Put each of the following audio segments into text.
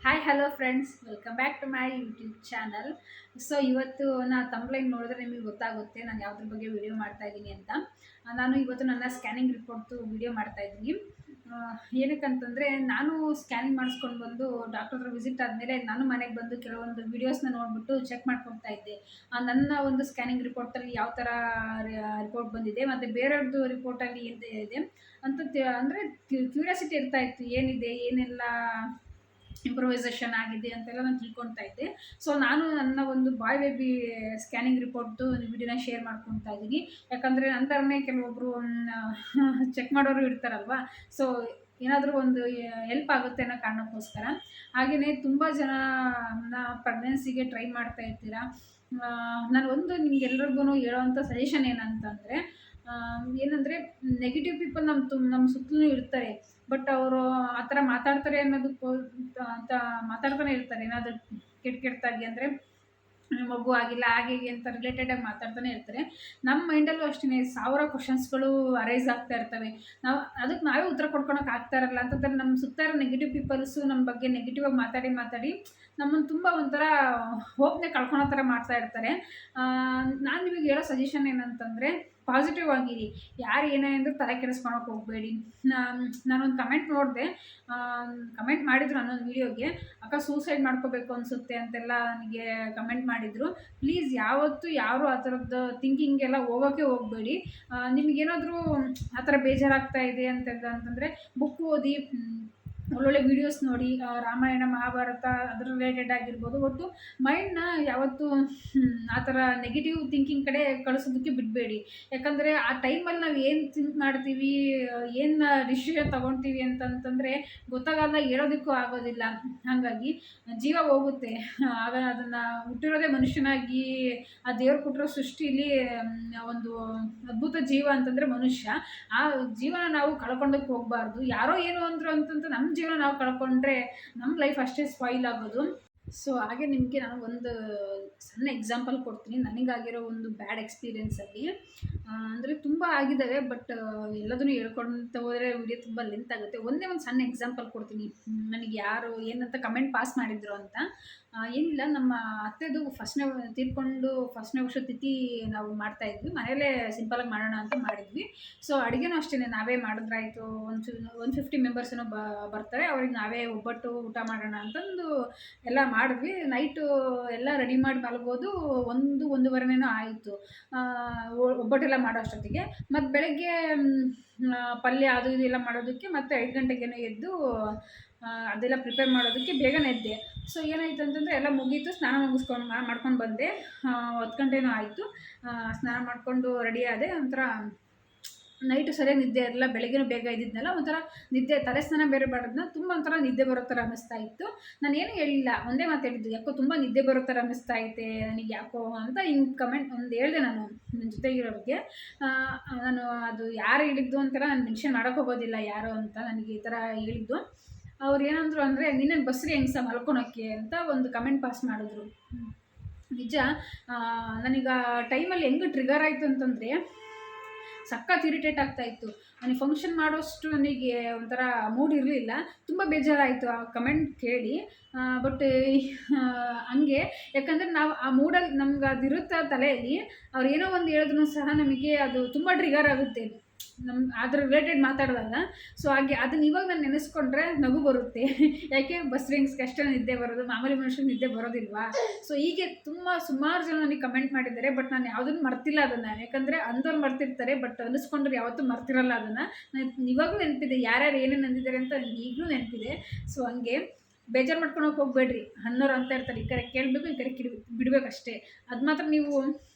Hi hello friends, welcome back to my YouTube channel. So ಇವತ್ತು ನಾ ತಂಪ್ಲೈನ್ ನೋಡಿದ್ರೆ ನಿಮಗೆ ಗೊತ್ತಾಗುತ್ತೆ ನಾನು ಯಾವುದ್ರ ಬಗ್ಗೆ ವಿಡಿಯೋ ಮಾಡ್ತಾ ಇದ್ದೀನಿ ಅಂತ. ನಾನು ಇವತ್ತು ನನ್ನ ಸ್ಕ್ಯಾನಿಂಗ್ ರಿಪೋರ್ಟ್ದು ವಿಡಿಯೋ ಮಾಡ್ತಾ ಇದ್ದೀನಿ. ಏನಕ್ಕಂತಂದರೆ ನಾನು ಸ್ಕ್ಯಾನಿಂಗ್ ಮಾಡಿಸ್ಕೊಂಡು ಬಂದು ಡಾಕ್ಟರ್ ಹತ್ರ ವಿಸಿಟ್ ಆದಮೇಲೆ ನಾನು ಮನೆಗೆ ಬಂದು ಕೆಲವೊಂದು ವೀಡಿಯೋಸ್ನ ನೋಡಿಬಿಟ್ಟು ಚೆಕ್ ಮಾಡ್ಕೊಳ್ತಾ ಇದ್ದೆ. ನನ್ನ ಒಂದು ಸ್ಕ್ಯಾನಿಂಗ್ ರಿಪೋರ್ಟಲ್ಲಿ ಯಾವ ಥರ ರಿಪೋರ್ಟ್ ಬಂದಿದೆ ಮತ್ತು ಬೇರೆಯವ್ರದ್ದು ರಿಪೋರ್ಟಲ್ಲಿ ಎಂತ ಇದೆ ಅಂತ ಅಂದರೆ ಕ್ಯೂರಿಯಾಸಿಟಿ ಇರ್ತಾ ಇತ್ತು, ಏನಿದೆ ಏನೆಲ್ಲ ಇಂಪ್ರೂವೈಸೇಷನ್ ಆಗಿದೆ ಅಂತೆಲ್ಲ ನಾನು ತಿಳ್ಕೊತಾ ಇದ್ದೆ. ಸೊ ನಾನು ನನ್ನ ಒಂದು ಬಾಯ್ ಬೇಬಿ ಸ್ಕ್ಯಾನಿಂಗ್ ರಿಪೋರ್ಟ್ದು ವಿಡಿಯೋನ ಶೇರ್ ಮಾಡ್ಕೊತಾ ಇದ್ದೀನಿ. ಯಾಕಂದರೆ ನನ್ನ ಥರನೇ ಕೆಲವೊಬ್ಬರು ಚೆಕ್ ಮಾಡೋರು ಇರ್ತಾರಲ್ವ. ಸೊ ಏನಾದರೂ ಒಂದು ಹೆಲ್ಪ್ ಆಗುತ್ತೆ ಅನ್ನೋ ಕಾರಣಕ್ಕೋಸ್ಕರ. ಹಾಗೆಯೇ ತುಂಬ ಜನ ಪ್ರೆಗ್ನೆನ್ಸಿಗೆ ಟ್ರೈ ಮಾಡ್ತಾ ಇರ್ತೀರ. ನಾನು ಒಂದು ನಿಮ್ಗೆಲ್ರಿಗೂ ಹೇಳೋವಂಥ ಸಜೆಷನ್ ಏನಂತಂದರೆ, ಏನಂದರೆ ನೆಗೆಟಿವ್ ಪೀಪಲ್ ನಮ್ಮ ಸುತ್ತಲೂ ಇರ್ತಾರೆ. ಬಟ್ ಅವರು ಆ ಥರ ಮಾತಾಡ್ತಾರೆ ಅನ್ನೋದಕ್ಕೂ ಅಂತ ಮಾತಾಡ್ತಾನೆ ಇರ್ತಾರೆ. ಏನಾದರೂ ಕೆಟ್ಟದಾಗಿ ಅಂದರೆ ಮಗು ಆಗಿಲ್ಲ ಹಾಗೆ ಹೀಗೆ ಅಂತ ರಿಲೇಟೆಡಾಗಿ ಮಾತಾಡ್ತಾನೆ ಇರ್ತಾರೆ. ನಮ್ಮ ಮೈಂಡಲ್ಲೂ ಅಷ್ಟೇ ಸಾವಿರ ಕ್ವಶನ್ಸ್ಗಳು ಅರೈಸ್ ಆಗ್ತಾ ಇರ್ತವೆ. ಅದಕ್ಕೆ ನಾವೇ ಉತ್ತರ ಕೊಡ್ಕೊಳಕ್ಕೆ ಆಗ್ತಾ ಇರಲ್ಲ. ಅಂತಂದ್ರೆ ನಮ್ಮ ಸುತ್ತ ಇರೋ ನೆಗೆಟಿವ್ ಪೀಪಲ್ಸು ನಮ್ಮ ಬಗ್ಗೆ ನೆಗೆಟಿವ್ ಆಗಿ ಮಾತಾಡಿ ನಮ್ಮನ್ನು ತುಂಬ ಒಂಥರ ಹೋಪ್ನೇ ಕಳ್ಕೊಳೋ ಥರ ಮಾಡ್ತಾ ಇರ್ತಾರೆ. ನಾನು ನಿಮಗೆ ಹೇಳೋ ಸಜೆಷನ್ ಏನಂತಂದರೆ, ಪಾಸಿಟಿವ್ ಆಗಿರಿ. ಯಾರು ಏನೇ ಅಂದರೂ ತಲೆ ಕೆಡಿಸ್ಕೊಳಕ್ಕೆ ಹೋಗಬೇಡಿ. ನಾನೊಂದು ಕಮೆಂಟ್ ನೋಡಿದೆ, ಕಮೆಂಟ್ ಮಾಡಿದ್ರು ನನ್ನೊಂದು ವೀಡಿಯೋಗೆ, ಅಕ್ಕ ಸೂಸೈಡ್ ಮಾಡ್ಕೋಬೇಕು ಅನಿಸುತ್ತೆ ಅಂತೆಲ್ಲ ನನಗೆ ಕಮೆಂಟ್ ಮಾಡಿದರು. ಪ್ಲೀಸ್ ಯಾವತ್ತೂ ಯಾರು ಆ ಥರದ್ದು ಥಿಂಕಿಂಗೆಲ್ಲ ಹೋಗೋಕ್ಕೆ ಹೋಗಬೇಡಿ. ನಿಮಗೇನಾದರೂ ಆ ಥರ ಬೇಜಾರಾಗ್ತಾ ಇದೆ ಅಂತಂದರೆ ಬುಕ್ ಓದಿ, ಒಳ್ಳೊಳ್ಳೆ ವೀಡಿಯೋಸ್ ನೋಡಿ, ರಾಮಾಯಣ ಮಹಾಭಾರತ ಅದ್ರ ರಿಲೇಟೆಡ್ ಆಗಿರ್ಬೋದು. ಒಟ್ಟು ಮೈಂಡ್ನ ಯಾವತ್ತೂ ಆ ಥರ ನೆಗೆಟಿವ್ ಥಿಂಕಿಂಗ್ ಕಡೆ ಕಳಿಸೋದಕ್ಕೆ ಬಿಡಬೇಡಿ. ಯಾಕಂದರೆ ಆ ಟೈಮಲ್ಲಿ ನಾವು ಏನು ಥಿಂಕ್ ಮಾಡ್ತೀವಿ, ಏನು ಡಿಸಿಷನ್ ತೊಗೊಳ್ತೀವಿ ಅಂತಂತಂದರೆ ಗೊತ್ತಾಗಲ್ಲ, ಹೇಳೋದಕ್ಕೂ ಆಗೋದಿಲ್ಲ. ಹಾಗಾಗಿ ಜೀವ ಹೋಗುತ್ತೆ. ಆಗ ಅದನ್ನು ಹುಟ್ಟಿರೋದೇ ಮನುಷ್ಯನಾಗಿ, ಆ ದೇವ್ರು ಕೊಟ್ಟಿರೋ ಸೃಷ್ಟಿಲಿ ಒಂದು ಅದ್ಭುತ ಜೀವ ಅಂತಂದರೆ ಮನುಷ್ಯ. ಆ ಜೀವನ ನಾವು ಕಳ್ಕೊಂಡಕ್ಕೆ ಹೋಗಬಾರ್ದು. ಯಾರೋ ಏನು ಅಂದರು ಅಂತಂತ ನಮ್ಮ ಜೀವನ ನಾವು ಕಳ್ಕೊಂಡ್ರೆ ನಮ್ಮ ಲೈಫ್ ಅಷ್ಟೇ ಸ್ಪಾಯಿಲ್ ಆಗೋದು. ಸೊ ಹಾಗೆ ನಿಮಗೆ ನಾನು ಒಂದು ಸಣ್ಣ ಎಕ್ಸಾಂಪಲ್ ಕೊಡ್ತೀನಿ, ನನಗಾಗಿರೋ ಒಂದು ಬ್ಯಾಡ್ ಎಕ್ಸ್ಪೀರಿಯೆನ್ಸಲ್ಲಿ. ಅಂದರೆ ತುಂಬ ಆಗಿದ್ದಾವೆ, ಬಟ್ ಎಲ್ಲದನ್ನು ಹೇಳ್ಕೊಳ್ತಾ ಹೋದರೆ ವಿಡಿಯೋ ತುಂಬ ಲೆಂತ್ ಆಗುತ್ತೆ. ಒಂದೇ ಒಂದು ಸಣ್ಣ ಎಕ್ಸಾಂಪಲ್ ಕೊಡ್ತೀನಿ. ನನಗೆ ಯಾರು ಏನಂತ ಕಮೆಂಟ್ ಪಾಸ್ ಮಾಡಿದ್ರು ಅಂತ. ಏನಿಲ್ಲ, ನಮ್ಮ ಅತ್ತೆದು ತೀರ್ಕೊಂಡು ಫಸ್ಟ್ನೇ ವರ್ಷ ತಿಥಿ ನಾವು ಮಾಡ್ತಾಯಿದ್ವಿ. ಮನೆಯಲ್ಲೇ ಸಿಂಪಲಾಗಿ ಮಾಡೋಣ ಅಂತ ಮಾಡಿದ್ವಿ. ಸೊ ಅಡುಗೆನೂ ಅಷ್ಟೇ ನಾವೇ ಮಾಡಿದ್ರಾಯಿತು. 150 ಮೆಂಬರ್ಸ್ ಏನೋ ಬರ್ತಾರೆ, ಅವ್ರಿಗೆ ನಾವೇ ಒಬ್ಬಟ್ಟು ಊಟ ಮಾಡೋಣ ಅಂತಂದು ಎಲ್ಲ ಮಾಡಿದ್ವಿ. ನೈಟು ಎಲ್ಲ ರೆಡಿ ಮಾಡಿ ಮಲಗೋದು 1-1:30 ಆಯಿತು ಒಬ್ಬಟ್ಟೆಲ್ಲ ಮಾಡೋ ಅಷ್ಟೊತ್ತಿಗೆ. ಮತ್ತು ಬೆಳಗ್ಗೆ ಪಲ್ಯ ಅದು ಇದು ಎಲ್ಲ ಮಾಡೋದಕ್ಕೆ ಮತ್ತು 5 ಗಂಟೆಗೇನೋ ಎದ್ದು ಅದೆಲ್ಲ ಪ್ರಿಪೇರ್ ಮಾಡೋದಕ್ಕೆ ಬೇಗನೆ ಎದ್ದೆ. ಸೊ ಏನಾಯಿತು ಅಂತಂದರೆ ಎಲ್ಲ ಮುಗೀತು, ಸ್ನಾನ ಮಾಡ್ಕೊಂಡು ಬಂದೆ. 10 ಗಂಟೆನೂ ಆಯಿತು. ಸ್ನಾನ ಮಾಡಿಕೊಂಡು ರೆಡಿ ಆದೆ. ಒಂಥರ ನೈಟು ಸರಿಯಾಗಿ ನಿದ್ದೆ ಇರಲಿಲ್ಲ. ಬೆಳಗ್ಗೆನೂ ಬೇಗ ಇದ್ದಿದ್ನಲ್ಲ, ಒಂಥರ ನಿದ್ದೆ, ತಲೆ ಸ್ನಾನ ಬೇರೆ ಮಾಡೋದನ್ನ ತುಂಬ ಒಂಥರ ನಿದ್ದೆ ಬರೋ ಥರ ಅನ್ನಿಸ್ತಾ ಇತ್ತು. ನಾನೇನು ಹೇಳಿಲ್ಲ, ಒಂದೇ ಮಾತು ಹೇಳಿದ್ದು, ಯಾಕೋ ತುಂಬ ನಿದ್ದೆ ಬರೋ ಥರ ಅನ್ನಿಸ್ತಾ ಐತೆ ನನಗೆ ಯಾಕೋ ಅಂತ ಹಿಂಗೆ ಕಮೆಂಟ್ ಒಂದು ಹೇಳಿದೆ ನಾನು ನನ್ನ ಜೊತೆಗಿರೋರಿಗೆ. ನಾನು ಅದು ಯಾರು ಹೇಳಿದ್ದು ಅಂತೆಲ್ಲ ನಾನು ಮೆನ್ಷನ್ ಮಾಡೋಕ್ಕೆ ಹೋಗೋದಿಲ್ಲ ಯಾರು ಅಂತ, ನನಗೆ ಈ ಥರ ಹೇಳಿದ್ದು. ಅವ್ರು ಏನಂದ್ರು ಅಂದರೆ, ನೀನೇನು ಬಸ್ರಿ ಹೆಂಗ್ಸ ಮಲ್ಕೊಳಕ್ಕೆ ಅಂತ ಒಂದು ಕಮೆಂಟ್ ಪಾಸ್ ಮಾಡಿದ್ರು. ನಿಜ, ನನಗೆ ಟೈಮಲ್ಲಿ ಹೆಂಗೆ ಟ್ರಿಗರ್ ಆಯಿತು ಅಂತಂದರೆ, ಸಖತ್ ಇರಿಟೇಟ್ ಆಗ್ತಾಯಿತ್ತು. ನನಗೆ ಫಂಕ್ಷನ್ ಮಾಡೋಷ್ಟು ನನಗೆ ಒಂಥರ ಮೂಡ್ ಇರಲಿಲ್ಲ. ತುಂಬ ಬೇಜಾರಾಯಿತು ಆ ಕಮೆಂಟ್ ಕೇಳಿ. ಬಟ್ ಹಂಗೆ, ಯಾಕಂದರೆ ನಾವು ಆ ಮೂಡಲ್ಲಿ ನಮ್ಗೆ ಅದಿರುತ್ತೆ ತಲೆಯಲ್ಲಿ. ಅವ್ರು ಏನೋ ಒಂದು ಹೇಳಿದ್ರು ಸಹ ನಮಗೆ ಅದು ತುಂಬ ಟ್ರಿಗರ್ ಆಗುತ್ತೆ ಅದ್ರ ರಿಲೇಟೆಡ್ ಮಾತಾಡಿದಾಗ. ಸೊ ಹಾಗೆ ಅದನ್ನ ಇವಾಗ ನಾನು ನೆನೆಸ್ಕೊಂಡ್ರೆ ನಗು ಬರುತ್ತೆ. ಯಾಕೆ ಬಸ್ರಿಂಗ್ಸ್ಗೆ ಅಷ್ಟೇ ನಿದ್ದೆ ಬರೋದು, ಮಾಮೂಲಿ ಮನುಷ್ಯನಿಗೆ ನಿದ್ದೆ ಬರೋದಿಲ್ವಾ? ಸೊ ಹೀಗೆ ಸುಮಾರು ಜನ ನನಗೆ ಕಮೆಂಟ್ ಮಾಡಿದ್ದಾರೆ. ಬಟ್ ನಾನು ಯಾವುದನ್ನು ಮರ್ತಿಲ್ಲ ಅದನ್ನು. ಯಾಕಂದರೆ ಅಂದವ್ರು ಮರ್ತಿರ್ತಾರೆ, ಬಟ್ ಅನ್ನಿಸ್ಕೊಂಡ್ರೆ ಯಾವತ್ತೂ ಮರ್ತಿರಲ್ಲ ಅದನ್ನು. ಇವಾಗಲೂ ನೆನಪಿದೆ, ಯಾರ್ಯಾರು ಏನೇನು ಅಂದಿದ್ದಾರೆ ಅಂತ ನನಗೆ ಈಗಲೂ ನೆನಪಿದೆ. ಸೊ ಹಂಗೆ ಬೇಜಾರು ಮಾಡ್ಕೊಳಕ್ಕೆ ಹೋಗಬೇಡ್ರಿ. ಅನ್ನೋರು ಅಂತ ಇರ್ತಾರೆ, ಈ ಕಡೆ ಕೇಳಬೇಕು, ಈ ಕಡೆ ಬಿಡಬೇಕಷ್ಟೇ. ಅದು ಮಾತ್ರ ನೀವು,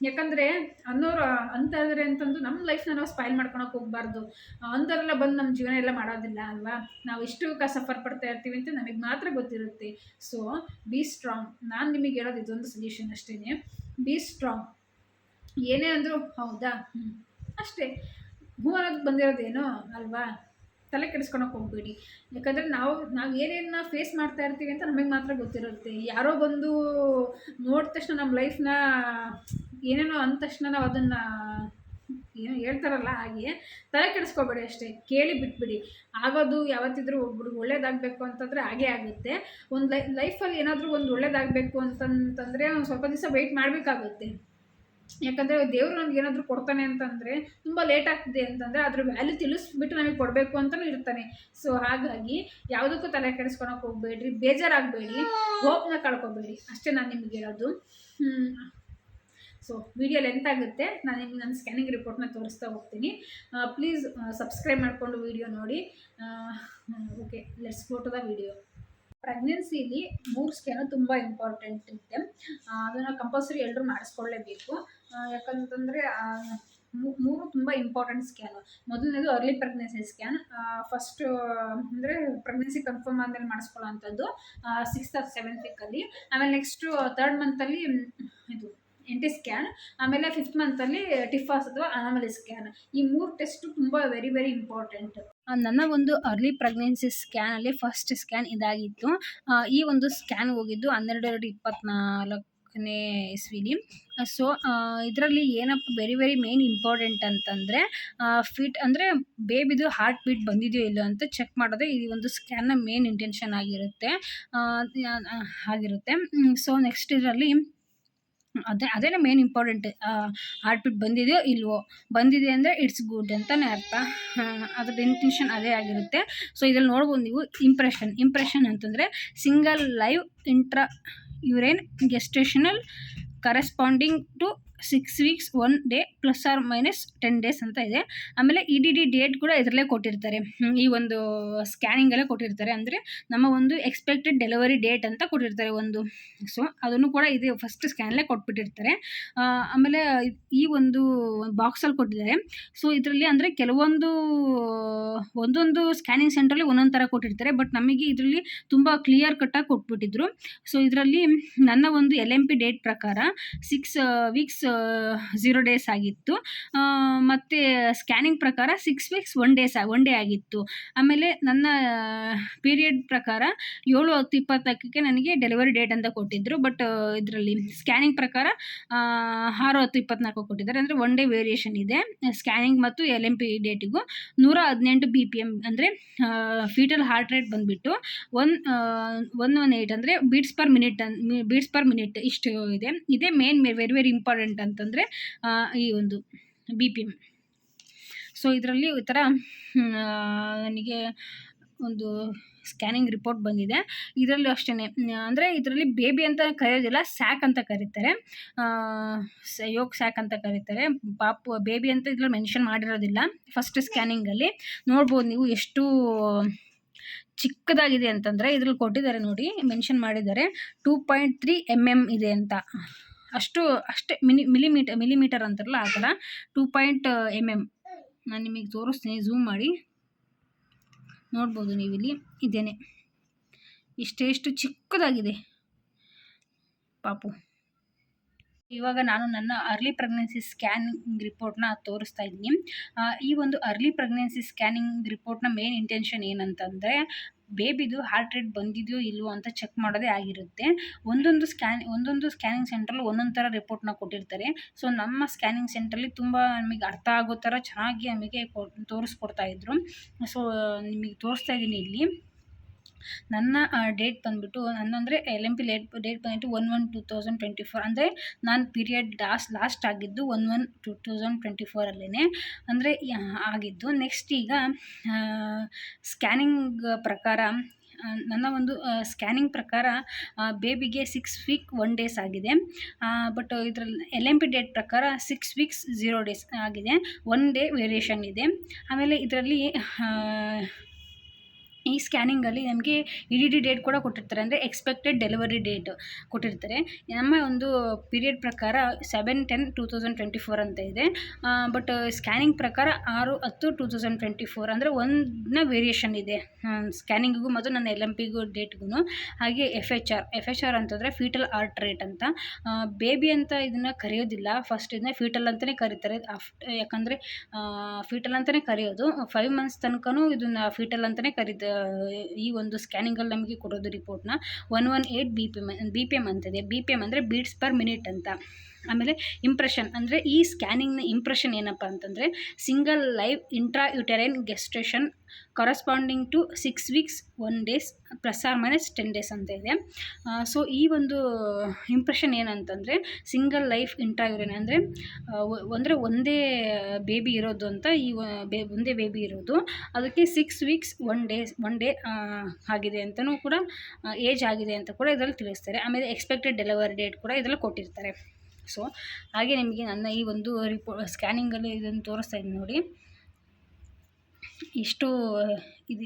ಯಾಕಂದರೆ ಅನ್ನೋರು ಅಂತ ಇದ್ದಾರೆ ಅಂತಂದು ನಮ್ಮ ಲೈಫ್ನ ನಾವು ಸ್ಪಾಯ್ಲ್ ಮಾಡ್ಕೊಳಕ್ಕೆ ಹೋಗಬಾರ್ದು. ಅಂಥವರೆಲ್ಲ ಬಂದು ನಮ್ಮ ಜೀವನ ಎಲ್ಲ ಮಾಡೋದಿಲ್ಲ ಅಲ್ವಾ? ನಾವು ಎಷ್ಟು ಸಫರ್ ಪಡ್ತಾ ಇರ್ತೀವಿ ಅಂತ ನಮಗೆ ಮಾತ್ರ ಗೊತ್ತಿರುತ್ತೆ. So be strong. ನಾನು ನಿಮಗೆ ಹೇಳೋದು ಇದೊಂದು ಸಜೆಷನ್ ಅಷ್ಟೇ, ಬಿ ಸ್ಟ್ರಾಂಗ್. ಏನೇ ಅಂದರೂ ಹೌದಾ ಅಷ್ಟೇ, ಹೂ ಅನ್ನೋದು ಬಂದಿರೋದೇನೋ ಅಲ್ವಾ? ತಲೆ ಕೆಡಿಸ್ಕೊಳಕ್ಕೆ ಹೋಗಬೇಡಿ. ಯಾಕಂದರೆ ನಾವು ಏನೇನು ಫೇಸ್ ಮಾಡ್ತಾ ಇರ್ತೀವಿ ಅಂತ ನಮಗೆ ಮಾತ್ರ ಗೊತ್ತಿರುತ್ತೆ. ಯಾರೋ ಬಂದು ನೋಡಿದ ತಕ್ಷಣ ನಮ್ಮ ಲೈಫ್ನ ಏನೇನೋ ಅಂದ ತಕ್ಷಣ ನಾವು ಅದನ್ನು ಏನು ಹೇಳ್ತಾರಲ್ಲ ಹಾಗೆ ತಲೆ ಕೆಡಿಸ್ಕೊಬೇಡಿ ಅಷ್ಟೇ, ಕೇಳಿ ಬಿಟ್ಬಿಡಿ. ಆಗೋದು ಯಾವತ್ತಿದ್ರೂ ಒಳ್ಳೇದಾಗಬೇಕು ಅಂತಂದರೆ ಹಾಗೇ ಆಗುತ್ತೆ. ಒಂದು ಲೈಫಲ್ಲಿ ಏನಾದರೂ ಒಂದು ಒಳ್ಳೇದಾಗಬೇಕು ಅಂತಂತಂದರೆ ಒಂದು ಸ್ವಲ್ಪ ದಿವಸ ವೆಯ್ಟ್ ಮಾಡಬೇಕಾಗುತ್ತೆ. ಯಾಕಂದರೆ ದೇವರು ನಮ್ಗೆ ಏನಾದರೂ ಕೊಡ್ತಾನೆ ಅಂತಂದರೆ ತುಂಬ ಲೇಟ್ ಆಗ್ತಿದೆ ಅಂತಂದರೆ ಅದ್ರ ವ್ಯಾಲ್ಯೂ ತಿಳಿಸ್ಬಿಟ್ಟು ನಮಗೆ ಕೊಡಬೇಕು ಅಂತಲೂ ಇರ್ತಾನೆ. ಸೊ ಹಾಗಾಗಿ ಯಾವುದಕ್ಕೂ ತಲೆ ಕೆಡಿಸ್ಕೊಳಕ್ಕೆ ಹೋಗಬೇಡ್ರಿ, ಬೇಜಾರಾಗಬೇಡಿ, ಹೋಪ್ನ ಕಳ್ಕೊಬೇಡಿ, ಅಷ್ಟೇ ನಾನು ನಿಮ್ಗೆ ಹೇಳೋದು. ಸೊ ವಿಡಿಯೋ ಲೆಂತ್ ಆಗುತ್ತೆ, ನಾನು ನಿಮಗೆ ನನ್ನ ಸ್ಕ್ಯಾನಿಂಗ್ ರಿಪೋರ್ಟ್ನ ತೋರಿಸ್ತಾ ಹೋಗ್ತೀನಿ. ಪ್ಲೀಸ್ ಸಬ್ಸ್ಕ್ರೈಬ್ ಮಾಡಿಕೊಂಡು ವಿಡಿಯೋ ನೋಡಿ. Okay, let's go to the video. ಪ್ರೆಗ್ನೆನ್ಸಿಲಿ 3 ಸ್ಕ್ಯಾನು ತುಂಬ ಇಂಪಾರ್ಟೆಂಟ್ ಇದೆ. ಅದನ್ನು ಕಂಪಲ್ಸರಿ ಎಲ್ಲರೂ ಮಾಡಿಸ್ಕೊಳ್ಳೇಬೇಕು. ಯಾಕಂತಂದರೆ 3 ತುಂಬ ಇಂಪಾರ್ಟೆಂಟ್ ಸ್ಕ್ಯಾನು. ಮೊದಲನೇದು ಅರ್ಲಿ ಪ್ರೆಗ್ನೆನ್ಸಿ ಸ್ಕ್ಯಾನ್. ಫಸ್ಟು ಅಂದರೆ ಪ್ರೆಗ್ನೆನ್ಸಿ ಕನ್ಫರ್ಮ್ ಆದಮೇಲೆ ಮಾಡಿಸ್ಕೊಳ್ಳೋ ಅಂಥದ್ದು 6th or 7th ವೀಕಲ್ಲಿ. ಆಮೇಲೆ ನೆಕ್ಸ್ಟು 3rd ಮಂತಲ್ಲಿ ಇದು NT ಸ್ಕ್ಯಾನ್. ಆಮೇಲೆ 5th ಮಂತಲ್ಲಿ ಟಿಫಾಸ್ ಅಥವಾ ಅನಾಮಲಿ ಸ್ಕ್ಯಾನ್. ಈ 3 ಟೆಸ್ಟು ತುಂಬ ವೆರಿ ವೆರಿ ಇಂಪಾರ್ಟೆಂಟ್. ನನ್ನ ಒಂದು ಅರ್ಲಿ ಪ್ರೆಗ್ನೆನ್ಸಿ ಸ್ಕ್ಯಾನಲ್ಲಿ ಫಸ್ಟ್ ಸ್ಕ್ಯಾನ್ ಇದಾಗಿತ್ತು. ಈ ಒಂದು ಸ್ಕ್ಯಾನ್ ಹೋಗಿದ್ದು 12/2/24ನೇ ಇಸ್ವಿಲಿ. ಸೊ ಇದರಲ್ಲಿ ಏನಪ್ಪ ವೆರಿ ವೆರಿ ಮೇನ್ ಇಂಪಾರ್ಟೆಂಟ್ ಅಂತಂದರೆ ಫಿಟ್ ಅಂದರೆ ಬೇಬಿದು ಹಾರ್ಟ್ ಬೀಟ್ ಬಂದಿದೆಯೋ ಇಲ್ಲೋ ಅಂತ ಚೆಕ್ ಮಾಡೋದೇ ಈ ಒಂದು ಸ್ಕ್ಯಾನ್ನ ಮೇನ್ ಇಂಟೆನ್ಷನ್ ಆಗಿರುತ್ತೆ. ಸೊ ನೆಕ್ಸ್ಟ್ ಇದರಲ್ಲಿ ಅದೇನೇ ಮೇನ್ ಇಂಪಾರ್ಟೆಂಟ್. ಹಾರ್ಟ್ ಬೀಟ್ ಬಂದಿದೆಯೋ ಇಲ್ವೋ, ಬಂದಿದೆ ಅಂದರೆ ಇಟ್ಸ್ ಗುಡ್ ಅಂತಲೇ ಅರ್ಥ. ಅದ್ರದ್ದು ಇಂಟೆನ್ಷನ್ ಅದೇ ಆಗಿರುತ್ತೆ. ಸೊ ಇದ್ರಲ್ಲಿ ನೋಡ್ಬೋದು ನೀವು ಇಂಪ್ರೆಷನ್ ಅಂತಂದರೆ single live intrauterine gestational corresponding to 6 weeks 1 day ±10 days ಅಂತ ಇದೆ. ಆಮೇಲೆ EDD ಡೇಟ್ ಕೂಡ ಇದರಲ್ಲೇ ಕೊಟ್ಟಿರ್ತಾರೆ, ಈ ಒಂದು ಸ್ಕ್ಯಾನಿಂಗಲ್ಲೇ ಕೊಟ್ಟಿರ್ತಾರೆ. ಅಂದರೆ ನಮ್ಮ ಒಂದು ಎಕ್ಸ್ಪೆಕ್ಟೆಡ್ ಡೆಲಿವರಿ ಡೇಟ್ ಅಂತ ಕೊಟ್ಟಿರ್ತಾರೆ ಒಂದು. ಸೊ ಅದನ್ನು ಕೂಡ ಇದು ಫಸ್ಟ್ ಸ್ಕ್ಯಾನಲ್ಲೇ ಕೊಟ್ಬಿಟ್ಟಿರ್ತಾರೆ. ಆಮೇಲೆ ಈ ಒಂದು ಬಾಕ್ಸಲ್ಲಿ ಕೊಟ್ಟಿದ್ದಾರೆ. ಸೊ ಇದರಲ್ಲಿ ಅಂದರೆ ಒಂದೊಂದು ಸ್ಕ್ಯಾನಿಂಗ್ ಸೆಂಟ್ರಲ್ಲಿ ಒಂದೊಂದು ಥರ ಕೊಟ್ಟಿರ್ತಾರೆ. ಬಟ್ ನಮಗೆ ಇದರಲ್ಲಿ ತುಂಬ ಕ್ಲಿಯರ್ ಕಟ್ಟಾಗಿ ಕೊಟ್ಬಿಟ್ಟಿದ್ರು. ಸೊ ಇದರಲ್ಲಿ ನನ್ನ ಒಂದು LMP ಡೇಟ್ ಪ್ರಕಾರ 6 weeks 0 days ಆಗಿತ್ತು. ಮತ್ತು ಸ್ಕ್ಯಾನಿಂಗ್ ಪ್ರಕಾರ 6 weeks 1 day ಆಗಿತ್ತು. ಆಮೇಲೆ ನನ್ನ ಪೀರಿಯಡ್ ಪ್ರಕಾರ 7/10/24ಕ್ಕೆ ನನಗೆ ಡೆಲಿವರಿ ಡೇಟ್ ಅಂತ ಕೊಟ್ಟಿದ್ದರು. ಬಟ್ ಇದರಲ್ಲಿ ಸ್ಕ್ಯಾನಿಂಗ್ ಪ್ರಕಾರ 6/10/24 ಕೊಟ್ಟಿದ್ದಾರೆ. ಅಂದರೆ 1 day ವೇರಿಯೇಷನ್ ಇದೆ ಸ್ಕ್ಯಾನಿಂಗ್ ಮತ್ತು LMP ಡೇಟಿಗೂ. 118 BPM ಅಂದರೆ ಫೀಟಲ್ ಹಾರ್ಟ್ ರೇಟ್ ಬಂದುಬಿಟ್ಟು 118 ಅಂದರೆ ಬೀಟ್ಸ್ ಪರ್ ಮಿನಿಟ್ ಇಷ್ಟು ಇದೆ. ಇದೇ ಮೇನ್ ವೆರಿ ವೆರಿ ಇಂಪಾರ್ಟೆಂಟ್ ಅಂತಂದರೆ ಈ ಒಂದು BPM. ಸೊ ಇದರಲ್ಲಿ ಈ ಥರ ನನಗೆ ಒಂದು ಸ್ಕ್ಯಾನಿಂಗ್ ರಿಪೋರ್ಟ್ ಬಂದಿದೆ. ಇದರಲ್ಲೂ ಅಷ್ಟೇ, ಅಂದರೆ ಇದರಲ್ಲಿ ಬೇಬಿ ಅಂತ ಕರೆಯೋದಿಲ್ಲ, ಸ್ಯಾಕ್ ಅಂತ ಕರೀತಾರೆ, ಯೋಗ್ ಸ್ಯಾಕ್ ಅಂತ ಕರೀತಾರೆ. ಬೇಬಿ ಅಂತ ಇದರಲ್ಲಿ ಮೆನ್ಷನ್ ಮಾಡಿರೋದಿಲ್ಲ. ಫಸ್ಟ್ ಸ್ಕ್ಯಾನಿಂಗಲ್ಲಿ ನೋಡ್ಬೋದು ನೀವು ಎಷ್ಟು ಚಿಕ್ಕದಾಗಿದೆ ಅಂತಂದರೆ ಇದ್ರಲ್ಲಿ ಕೊಟ್ಟಿದ್ದಾರೆ ನೋಡಿ, ಮೆನ್ಷನ್ ಮಾಡಿದ್ದಾರೆ 2.3 mm ಇದೆ ಅಂತ. ಅಷ್ಟೇ ಮಿಲಿಮೀಟರ್ ಅಂತಾರಲ್ಲ ಆ ಥರ 2 mm. ನಾನು ನಿಮಗೆ ತೋರಿಸ್ತೀನಿ, ಝೂಮ್ ಮಾಡಿ ನೋಡ್ಬೋದು ನೀವಿಲ್ಲಿ. ಇದೇನೆ ಎಷ್ಟು ಚಿಕ್ಕದಾಗಿದೆ ಪಾಪು. ಇವಾಗ ನಾನು ನನ್ನ ಅರ್ಲಿ ಪ್ರೆಗ್ನೆನ್ಸಿ ಸ್ಕ್ಯಾನಿಂಗ್ ರಿಪೋರ್ಟ್ನ ತೋರಿಸ್ತಾ ಇದ್ದೀನಿ. ಈ ಒಂದು ಅರ್ಲಿ ಪ್ರೆಗ್ನೆನ್ಸಿ ಸ್ಕ್ಯಾನಿಂಗ್ ರಿಪೋರ್ಟ್ನ ಮೇನ್ ಇಂಟೆನ್ಷನ್ ಏನಂತಂದರೆ ಬೇಬಿದು ಹಾರ್ಟ್ ರೇಟ್ ಬಂದಿದೆಯೋ ಇಲ್ವೋ ಅಂತ ಚೆಕ್ ಮಾಡೋದೇ ಆಗಿರುತ್ತೆ. ಒಂದೊಂದು ಸ್ಕ್ಯಾನಿಂಗ್ ಸೆಂಟ್ರಲ್ಲಿ ಒಂದೊಂದು ಥರ ರಿಪೋರ್ಟ್ನ ಕೊಟ್ಟಿರ್ತಾರೆ. ಸೊ ನಮ್ಮ ಸ್ಕ್ಯಾನಿಂಗ್ ಸೆಂಟ್ರಲ್ಲಿ ತುಂಬ ನಮಗೆ ಅರ್ಥ ಆಗೋ ಥರ ಚೆನ್ನಾಗಿ ನಮಗೆ ತೋರಿಸ್ಕೊಡ್ತಾಯಿದ್ರು. ಸೊ ನಿಮಗೆ ತೋರಿಸ್ತಾ ಇದ್ದೀನಿ ಇಲ್ಲಿ. ನನ್ನ ಡೇಟ್ ಬಂದುಬಿಟ್ಟು ನನ್ನಂದರೆ LMP ಡೇಟ್ ಬಂದುಬಿಟ್ಟು 1/1/2024. ಅಂದರೆ ನಾನು ಪೀರಿಯಡ್ ಲಾಸ್ಟ್ ಆಗಿದ್ದು 1/1/2024 ಅಂದರೆ ಆಗಿದ್ದು. ನೆಕ್ಸ್ಟ್ ಈಗ ಸ್ಕ್ಯಾನಿಂಗ್ ಪ್ರಕಾರ ನನ್ನ ಒಂದು ಸ್ಕ್ಯಾನಿಂಗ್ ಪ್ರಕಾರ ಬೇಬಿಗೆ 6 week 1 day ಆಗಿದೆ. ಬಟ್ ಇದರಲ್ಲಿ LMP ಡೇಟ್ ಪ್ರಕಾರ 6 weeks 0 days ಆಗಿದೆ. 1 day ವೇರಿಯೇಷನ್ ಇದೆ. ಆಮೇಲೆ ಇದರಲ್ಲಿ ಈ ಸ್ಕ್ಯಾನಿಂಗಲ್ಲಿ ನಮಗೆ EDD ಡೇಟ್ ಕೂಡ ಕೊಟ್ಟಿರ್ತಾರೆ, ಅಂದರೆ ಎಕ್ಸ್ಪೆಕ್ಟೆಡ್ ಡೆಲಿವರಿ ಡೇಟ್ ಕೊಟ್ಟಿರ್ತಾರೆ. ನಮ್ಮ ಒಂದು ಪೀರಿಯಡ್ ಪ್ರಕಾರ 7/10/2024 ಅಂತ ಇದೆ. ಬಟ್ ಸ್ಕ್ಯಾನಿಂಗ್ ಪ್ರಕಾರ 6/10/2024 ಅಂದರೆ 1 ವೇರಿಯೇಷನ್ ಇದೆ ಸ್ಕ್ಯಾನಿಂಗಿಗೂ ಮತ್ತು ನನ್ನ LMPಗೂ ಡೇಟ್ಗೂ. ಹಾಗೆ FHR ಅಂತಂದರೆ ಫೀಟಲ್ ಹಾರ್ಟ್ ರೇಟ್ ಅಂತ. ಬೇಬಿ ಅಂತ ಇದನ್ನು ಕರೆಯೋದಿಲ್ಲ, ಫಸ್ಟ್ ಇದನ್ನ ಫೀಟಲ್ ಅಂತಲೇ ಕರೀತಾರೆ. ಯಾಕಂದರೆ ಫೀಟಲ್ ಅಂತಲೇ ಕರೆಯೋದು. 5 months ತನಕನೂ ಇದನ್ನು ಫೀಟಲ್ ಅಂತಲೇ ಈ ಒಂದು ಸ್ಕ್ಯಾನಿಂಗಲ್ಲಿ ನಮಗೆ ಕೊಡೋದು ರಿಪೋರ್ಟ್ನ. 118 BPM ಅಂತಿದೆ. BPM ಅಂದರೆ ಬೀಟ್ಸ್ ಪರ್ ಮಿನಿಟ್ ಅಂತ. ಆಮೇಲೆ ಇಂಪ್ರೆಷನ್ ಅಂದರೆ ಈ ಸ್ಕ್ಯಾನಿಂಗ್ನ ಇಂಪ್ರೆಷನ್ ಏನಪ್ಪ ಅಂತಂದರೆ single live intrauterine gestation corresponding to 6 weeks 1 days +or-10 days ಅಂತ ಇದೆ. ಸೊ ಈ ಒಂದು ಇಂಪ್ರೆಷನ್ ಏನಂತಂದರೆ ಸಿಂಗಲ್ ಲೈಫ್ ಇಂಟ್ರಾಯುಟೆರೈನ್ ಅಂದರೆ ಒಂದೇ ಬೇಬಿ ಇರೋದು ಅಂತ ಒಂದೇ ಬೇಬಿ ಇರೋದು, ಅದಕ್ಕೆ 6 weeks 1 day ಆಗಿದೆ ಅಂತಲೂ ಕೂಡ ಏಜ್ ಆಗಿದೆ ಅಂತ ಕೂಡ ಇದರಲ್ಲಿ ತಿಳಿಸ್ತಾರೆ. ಆಮೇಲೆ ಎಕ್ಸ್ಪೆಕ್ಟೆಡ್ ಡೆಲಿವರಿ ಡೇಟ್ ಕೂಡ ಇದರಲ್ಲಿ ಕೊಟ್ಟಿರ್ತಾರೆ. ಸೊ ಹಾಗೆ ನಿಮಗೆ ನನ್ನ ಈ ಒಂದು ಸ್ಕ್ಯಾನಿಂಗಲ್ಲಿ ಇದನ್ನು ತೋರಿಸ್ತಾ ಇದ್ದೀನಿ ನೋಡಿ, ಇಷ್ಟು ಇದು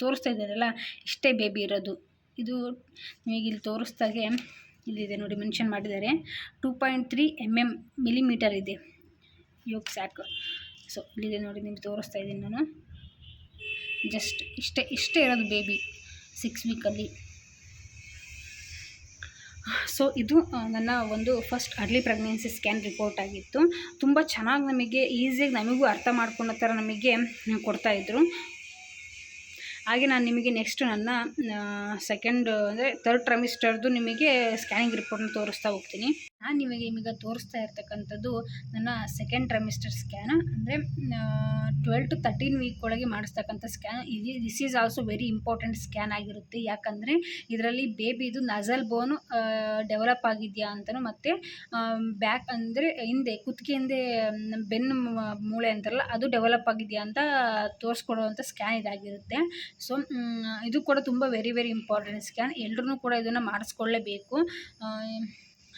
ತೋರಿಸ್ತಾ ಇದ್ದಾರಲ್ಲ, ಇಷ್ಟೇ ಬೇಬಿ ಇರೋದು. ಇದು ನಿಮಗೆ ಇಲ್ಲಿ ತೋರಿಸ್ದಾಗೆ ಇಲ್ಲಿದೆ ನೋಡಿ, ಮೆನ್ಷನ್ ಮಾಡಿದ್ದಾರೆ 2.3 mm ಇದೆ ಯೋಗ್ ಸ್ಯಾಕ್. ಸೊ ಇಲ್ಲಿದೆ ನೋಡಿ, ನಿಮ್ಗೆ ತೋರಿಸ್ತಾ ಇದ್ದೀನಿ ನಾನು. ಜಸ್ಟ್ ಇಷ್ಟೇ ಇರೋದು ಬೇಬಿ 6 weekಲ್ಲಿ. ಸೊ ಇದು ನನ್ನ ಒಂದು first early pregnancy scan report ಆಗಿತ್ತು. ತುಂಬ ಚೆನ್ನಾಗಿ ನಮಗೆ ಈಸಿಯಾಗಿ ನಮಗೂ ಅರ್ಥ ಮಾಡ್ಕೊಳ್ಳೋ ಥರ ನಮಗೆ ಕೊಡ್ತಾಯಿದ್ರು. ಹಾಗೆ ನಾನು ನಿಮಗೆ ನೆಕ್ಸ್ಟ್ ನನ್ನ ಸೆಕೆಂಡ್ ಅಂದರೆ 3rd ಟ್ರೈಮಿಸ್ಟರ್ದು ನಿಮಗೆ ಸ್ಕ್ಯಾನಿಂಗ್ ರಿಪೋರ್ಟ್ನ ತೋರಿಸ್ತಾ ಹೋಗ್ತೀನಿ. ನಾನು ನಿಮಗೆ ತೋರಿಸ್ತಾ ಇರ್ತಕ್ಕಂಥದ್ದು ನನ್ನ ಸೆಕೆಂಡ್ ಟ್ರೈಮಿಸ್ಟರ್ ಸ್ಕ್ಯಾನ್, ಅಂದರೆ 12 to 13 week ಒಳಗೆ ಮಾಡಿಸ್ತಕ್ಕಂಥ ಸ್ಕ್ಯಾನ್. This is also very important scan ಆಗಿರುತ್ತೆ. ಯಾಕಂದರೆ ಇದರಲ್ಲಿ ಬೇಬಿದು ನಸಲ್ ಬೋನು ಡೆವಲಪ್ ಆಗಿದೆಯಾ ಅಂತಲೂ, ಮತ್ತು ಬ್ಯಾಕ್ ಅಂದರೆ ಹಿಂದೆ ಕುತ್ತಿಗೆ ಹಿಂದೆ ಬೆನ್ನು ಮೂಳೆ ಅಂತಾರಲ್ಲ, ಅದು ಡೆವಲಪ್ ಆಗಿದೆಯಾ ಅಂತ ತೋರಿಸ್ಕೊಡುವಂಥ ಸ್ಕ್ಯಾನ್ ಇದಾಗಿರುತ್ತೆ. ಸೊ ಇದು ಕೂಡ ತುಂಬ ವೆರಿ ಇಂಪಾರ್ಟೆಂಟ್ ಸ್ಕ್ಯಾನ್. ಎಲ್ಲರೂ ಕೂಡ ಇದನ್ನು ಮಾಡಿಸ್ಕೊಳ್ಳೇಬೇಕು.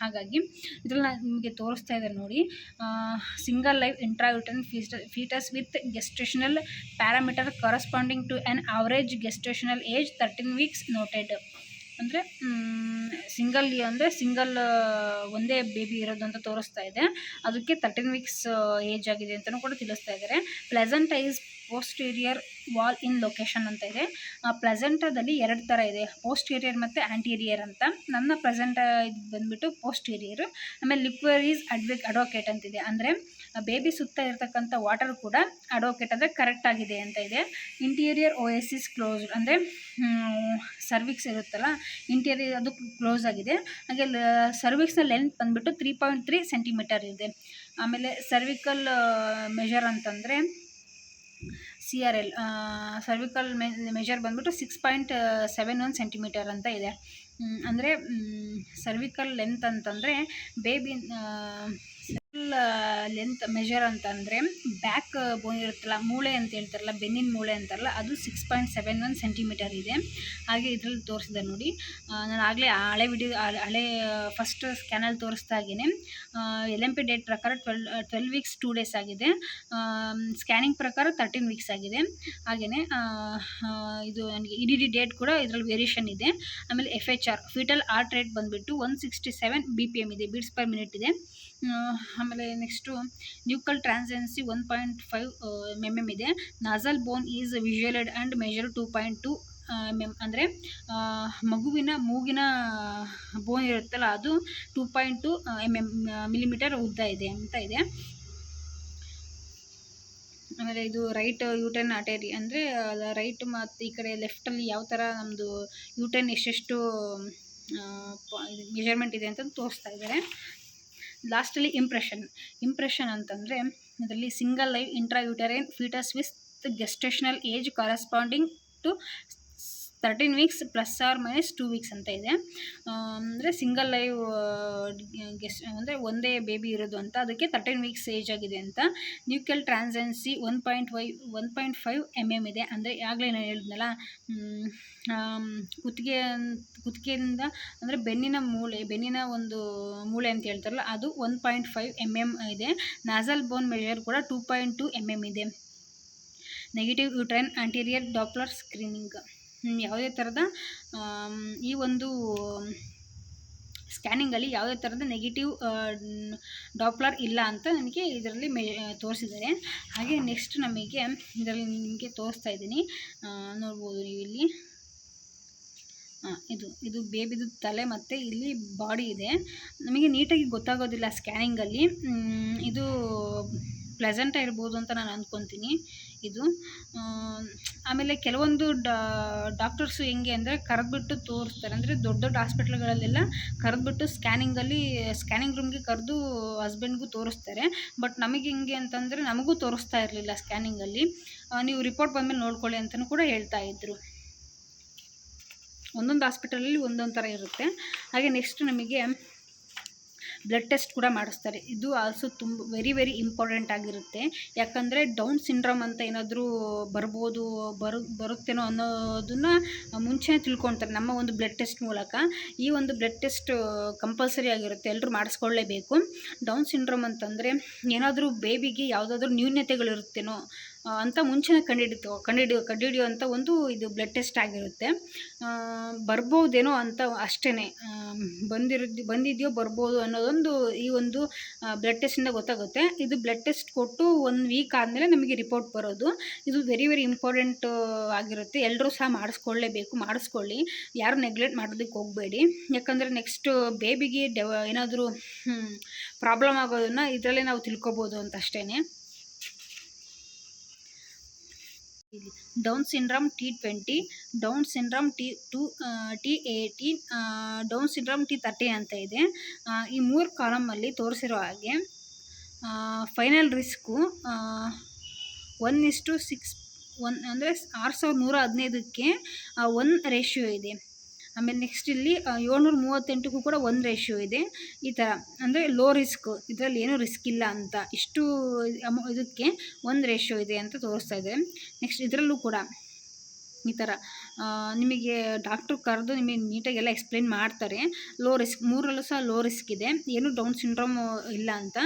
ಹಾಗಾಗಿ ಇದರಲ್ಲಿ ನಾನು ನಿಮಗೆ ತೋರಿಸ್ತಾ ಇದ್ದಾರೆ ನೋಡಿ, single live intrauterine foetus with gestational parameter corresponding to an average gestational age 13 weeks noted. ಅಂದರೆ ಸಿಂಗಲ್ ಒಂದೇ ಬೇಬಿ ಇರೋದು ಅಂತ ತೋರಿಸ್ತಾ ಇದೆ, ಅದಕ್ಕೆ 13 weeks ಏಜ್ ಆಗಿದೆ ಅಂತಲೂ ಕೂಡ ತಿಳಿಸ್ತಾ ಇದ್ದಾರೆ. Placenta is posterior wall in location ಅಂತ ಇದೆ. ಪ್ಲೆಸೆಂಟಾದಲ್ಲಿ 2 ಥರ ಇದೆ, ಪೋಸ್ಟೀರಿಯರ್ ಮತ್ತು ಆ್ಯಂಟೀರಿಯರ್ ಅಂತ. ನನ್ನ ಪ್ಲೆಸೆಂಟಾ ಇದು ಬಂದುಬಿಟ್ಟು ಪೋಸ್ಟೀರಿಯರ್. ಆಮೇಲೆ ಲಿಕ್ವರ್ ಈಸ್ ಅಡ್ವೊಕೇಟ್ ಅಂತಿದೆ, ಅಂದರೆ ಬೇಬಿ ಸುತ್ತ ಇರತಕ್ಕಂಥ ವಾಟರ್ ಕೂಡ ಅಡ್ವೊಕೇಟ್ ಅಂದರೆ ಕರೆಕ್ಟ್ ಆಗಿದೆ ಅಂತ ಇದೆ. ಇಂಟೀರಿಯರ್ OS ಈಸ್ ಕ್ಲೋಸ್ಡ್, ಅಂದರೆ ಸರ್ವಿಕ್ಸ್ ಇರುತ್ತಲ್ಲ, ಇಂಟೀರಿಯರ್ ಅದು ಕ್ಲೋಸ್ ಆಗಿದೆ. ಹಾಗೆ ಸರ್ವಿಕ್ಸ್ನ ಲೆಂತ್ ಬಂದುಬಿಟ್ಟು 3.3 cm ಇದೆ. ಆಮೇಲೆ ಸರ್ವಿಕಲ್ ಮೆಷರ್ ಅಂತಂದರೆ CRL ಸರ್ವಿಕಲ್ ಮೆಷರ್ ಬಂದುಬಿಟ್ಟು 6.71 cm ಅಂತ ಇದೆ. ಅಂದರೆ ಸರ್ವಿಕಲ್ ಲೆಂತ್ ಅಂತಂದರೆ ಬೇಬಿ ಲೆಂತ್ ಮೆಷರ್ ಅಂತಂದರೆ ಬ್ಯಾಕ್ ಬೋನ್ ಇರುತ್ತಲ್ಲ, ಮೂಳೆ ಅಂತ ಹೇಳ್ತಾರಲ್ಲ, ಬೆನ್ನಿನ ಮೂಳೆ ಅಂತಾರಲ್ಲ, ಅದು 6.71 cm ಇದೆ. ಹಾಗೆ ಇದರಲ್ಲಿ ತೋರಿಸಿದೆ ನೋಡಿ, ನಾನು ಆಗಲೇ ಹಳೆ ಫಸ್ಟ್ ಸ್ಕ್ಯಾನಲ್ಲಿ ತೋರಿಸ್ದಾಗೇ LMP ಡೇಟ್ ಪ್ರಕಾರ 12 weeks 2 days ಆಗಿದೆ. ಸ್ಕ್ಯಾನಿಂಗ್ ಪ್ರಕಾರ 13 weeks ಆಗಿದೆ. ಹಾಗೆಯೇ ಇದು ನನಗೆ EDD ಡೇಟ್ ಕೂಡ ಇದರಲ್ಲಿ ವೇರಿಯೇಷನ್ ಇದೆ. ಆಮೇಲೆ FHR ಫೀಟಲ್ ಹಾರ್ಟ್ ರೇಟ್ ಬಂದುಬಿಟ್ಟು 167 BPM ಇದೆ, ಬೀಟ್ಸ್ ಪರ್ ಮಿನಿಟ್ ಇದೆ. ಆಮೇಲೆ ನೆಕ್ಸ್ಟು ನ್ಯೂಕಲ್ ಟ್ರಾನ್ಸೆನ್ಸಿ 1.5 mm ಇದೆ. Nasal bone is visualised and measure 2.2 mm, ಅಂದರೆ ಮಗುವಿನ ಮೂಗಿನ ಬೋನ್ ಇರುತ್ತಲ್ಲ, ಅದು 2.2 mm ಉದ್ದ ಇದೆ ಅಂತ ಇದೆ. ಆಮೇಲೆ ಇದು ರೈಟ್ ಯೂಟರ್ನ್ ಆರ್ಟರಿ, ಅಂದರೆ ರೈಟ್ ಮತ್ತು ಈ ಕಡೆ ಲೆಫ್ಟಲ್ಲಿ ಯಾವ ಥರ ನಮ್ಮದು ಯೂಟರ್ನ್ ಎಷ್ಟೆಷ್ಟು ಮೆಜರ್ಮೆಂಟ್ ಇದೆ ಅಂತ ತೋರಿಸ್ತಾ ಇದ್ದಾರೆ. ಲಾಸ್ಟಲ್ಲಿ ಇಂಪ್ರೆಷನ್ ಅಂತಂದರೆ ಇದರಲ್ಲಿ single live intrauterine foetus with gestational age corresponding to 13 weeks +or-2 weeks ಅಂತ ಇದೆ. ಅಂದರೆ ಸಿಂಗಲ್ ಲೈವ್ ಅಂದರೆ ಒಂದೇ ಬೇಬಿ ಇರೋದು ಅಂತ, ಅದಕ್ಕೆ 13 weeks ಏಜ್ ಆಗಿದೆ ಅಂತ. ನ್ಯೂಕಲ್ ಟ್ರಾನ್ಸೆನ್ಸಿ 1.5 mm ಇದೆ. ಅಂದರೆ ಆಗಲೇ ನಾನು ಹೇಳಿದ್ನಲ್ಲ, ಕುತ್ತಿಗೆಯಿಂದ ಅಂದರೆ ಬೆನ್ನಿನ ಒಂದು ಮೂಳೆ ಅಂತ ಹೇಳ್ತಾರಲ್ಲ, ಅದು 1.5 mm ಇದೆ. ನಾಸಲ್ ಬೋನ್ ಮೆಷರ್ ಕೂಡ 2.2 mm ಇದೆ. Negative uterine anterior Doppler screening, ಯಾವುದೇ ಥರದ ಈ ಒಂದು ಸ್ಕ್ಯಾನಿಂಗಲ್ಲಿ ಯಾವುದೇ ಥರದ ನೆಗೆಟಿವ್ ಡಾಪ್ಲರ್ ಇಲ್ಲ ಅಂತ ನನಗೆ ಇದರಲ್ಲಿ ತೋರಿಸಿದ್ದಾರೆ. ಹಾಗೆ ನೆಕ್ಸ್ಟ್ ನಮಗೆ ಇದರಲ್ಲಿ ನಿಮಗೆ ತೋರಿಸ್ತಾ ಇದ್ದೀನಿ, ನೋಡ್ಬೋದು ನೀವು ಇಲ್ಲಿ. ಇದು ಬೇಬಿದು ತಲೆ ಮತ್ತು ಇಲ್ಲಿ ಬಾಡಿ ಇದೆ. ನಮಗೆ ನೀಟಾಗಿ ಗೊತ್ತಾಗೋದಿಲ್ಲ ಸ್ಕ್ಯಾನಿಂಗಲ್ಲಿ. ಇದು ಪ್ಲೆಸೆಂಟ್ ಇರ್ಬೋದು ಅಂತ ನಾನು ಅಂದ್ಕೊತೀನಿ ಇದು. ಆಮೇಲೆ ಕೆಲವೊಂದು ಡಾಕ್ಟರ್ಸು ಹೆಂಗೆ ಅಂದರೆ ಕರೆದ್ಬಿಟ್ಟು ತೋರಿಸ್ತಾರೆ, ಅಂದರೆ ದೊಡ್ಡ ದೊಡ್ಡ ಹಾಸ್ಪಿಟ್ಲ್ಗಳಲ್ಲೆಲ್ಲ ಕರೆದ್ಬಿಟ್ಟು ಸ್ಕ್ಯಾನಿಂಗ್ ರೂಮ್ಗೆ ಕರೆದು ಹಸ್ಬೆಂಡ್ಗೂ ತೋರಿಸ್ತಾರೆ. ಬಟ್ ನಮಗೆ ಹೆಂಗೆ ಅಂತಂದರೆ ನಮಗೂ ತೋರಿಸ್ತಾ ಇರಲಿಲ್ಲ ಸ್ಕ್ಯಾನಿಂಗಲ್ಲಿ. ನೀವು ರಿಪೋರ್ಟ್ ಬಂದಮೇಲೆ ನೋಡ್ಕೊಳ್ಳಿ ಅಂತಲೂ ಕೂಡ ಹೇಳ್ತಾ ಇದ್ದರು. ಒಂದೊಂದು ಹಾಸ್ಪಿಟಲಲ್ಲಿ ಒಂದೊಂದು ಥರ ಇರುತ್ತೆ. ಹಾಗೆ ನೆಕ್ಸ್ಟ್ ನಮಗೆ ಬ್ಲಡ್ ಟೆಸ್ಟ್ ಕೂಡ ಮಾಡಿಸ್ತಾರೆ. ಇದು ಆಲ್ಸೋ ವೆರಿ ವೆರಿ ಇಂಪಾರ್ಟೆಂಟ್ ಆಗಿರುತ್ತೆ. ಯಾಕಂದರೆ ಡೌನ್ ಸಿಂಡ್ರೋಮ್ ಅಂತ ಏನಾದರೂ ಬರುತ್ತೇನೋ ಅನ್ನೋದನ್ನು ಮುಂಚೆನೇ ತಿಳ್ಕೊಳ್ತಾರೆ ನಮ್ಮ ಒಂದು ಬ್ಲಡ್ ಟೆಸ್ಟ್ ಮೂಲಕ. ಈ ಒಂದು ಬ್ಲಡ್ ಟೆಸ್ಟ್ ಕಂಪಲ್ಸರಿ ಆಗಿರುತ್ತೆ, ಎಲ್ಲರೂ ಮಾಡಿಸ್ಕೊಳ್ಳೇಬೇಕು. ಡೌನ್ ಸಿಂಡ್ರೋಮ್ ಅಂತಂದರೆ ಏನಾದರೂ ಬೇಬಿಗೆ ಯಾವುದಾದ್ರೂ ನ್ಯೂನತೆಗಳಿರುತ್ತೇನೋ ಅಂತ ಮುಂಚೆನೇ ಕಂಡುಹಿಡಿಯುವಂಥ ಒಂದು ಇದು ಬ್ಲಡ್ ಟೆಸ್ಟ್ ಆಗಿರುತ್ತೆ. ಬರ್ಬೋದೇನೋ ಅಂತ ಅಷ್ಟೇ, ಬಂದಿದೆಯೋ ಬರ್ಬೋದು ಅನ್ನೋದೊಂದು ಈ ಒಂದು ಬ್ಲಡ್ ಟೆಸ್ಟಿಂದ ಗೊತ್ತಾಗುತ್ತೆ. ಇದು ಬ್ಲಡ್ ಟೆಸ್ಟ್ ಕೊಟ್ಟು 1 ವೀಕ್ ಆದಮೇಲೆ ನಮಗೆ ರಿಪೋರ್ಟ್ ಬರೋದು. ಇದು ವೆರಿ ವೆರಿ ಇಂಪಾರ್ಟೆಂಟ್ ಆಗಿರುತ್ತೆ. ಎಲ್ಲರೂ ಸಹ ಮಾಡಿಸ್ಕೊಳ್ಳಿ, ಯಾರು ನೆಗ್ಲೆಕ್ಟ್ ಮಾಡೋದಕ್ಕೆ ಹೋಗಬೇಡಿ. ಯಾಕಂದರೆ ನೆಕ್ಸ್ಟ್ ಬೇಬಿಗೆ ಏನಾದರೂ ಪ್ರಾಬ್ಲಮ್ ಆಗೋದನ್ನು ಇದರಲ್ಲೇ ನಾವು ತಿಳ್ಕೊಬೋದು ಅಂತ ಅಷ್ಟೇ. Down syndrome T20, down syndrome T18, down syndrome T13 ಅಂತ ಇದೆ. ಈ 3 ಕಾಲಮಲ್ಲಿ ತೋರಿಸಿರೋ ಹಾಗೆ ಫೈನಲ್ ರಿಸ್ಕು 1:6 ಅಂದರೆ 6115ಕ್ಕೆ 1 ರೇಷಿಯೋ ಇದೆ. ಆಮೇಲೆ ನೆಕ್ಸ್ಟ್ ಇಲ್ಲಿ 738ಕ್ಕೂ ಕೂಡ 1 ರೇಷಿಯೋ ಇದೆ. ಈ ಥರ ಅಂದರೆ ಲೋ ರಿಸ್ಕ್, ಇದರಲ್ಲಿ ಏನೂ ರಿಸ್ಕ್ ಇಲ್ಲ ಅಂತ, ಇಷ್ಟು ಇದಕ್ಕೆ 1 ರೇಷಿಯೋ ಇದೆ ಅಂತ ತೋರಿಸ್ತಾ ಇದೆ. ನೆಕ್ಸ್ಟ್ ಇದರಲ್ಲೂ ಕೂಡ ಈ ಥರ ನಿಮಗೆ ಡಾಕ್ಟ್ರು ಕರೆದು ನಿಮಗೆ ನೀಟಾಗೆಲ್ಲ ಎಕ್ಸ್ಪ್ಲೇನ್ ಮಾಡ್ತಾರೆ. ಲೋ ರಿಸ್ಕ್ 3ರಲ್ಲೂ ಸಹ ಲೋ ರಿಸ್ಕ್ ಇದೆ, ಏನೂ ಡೌನ್ ಸಿಂಡ್ರೋಮ್ ಇಲ್ಲ ಅಂತ.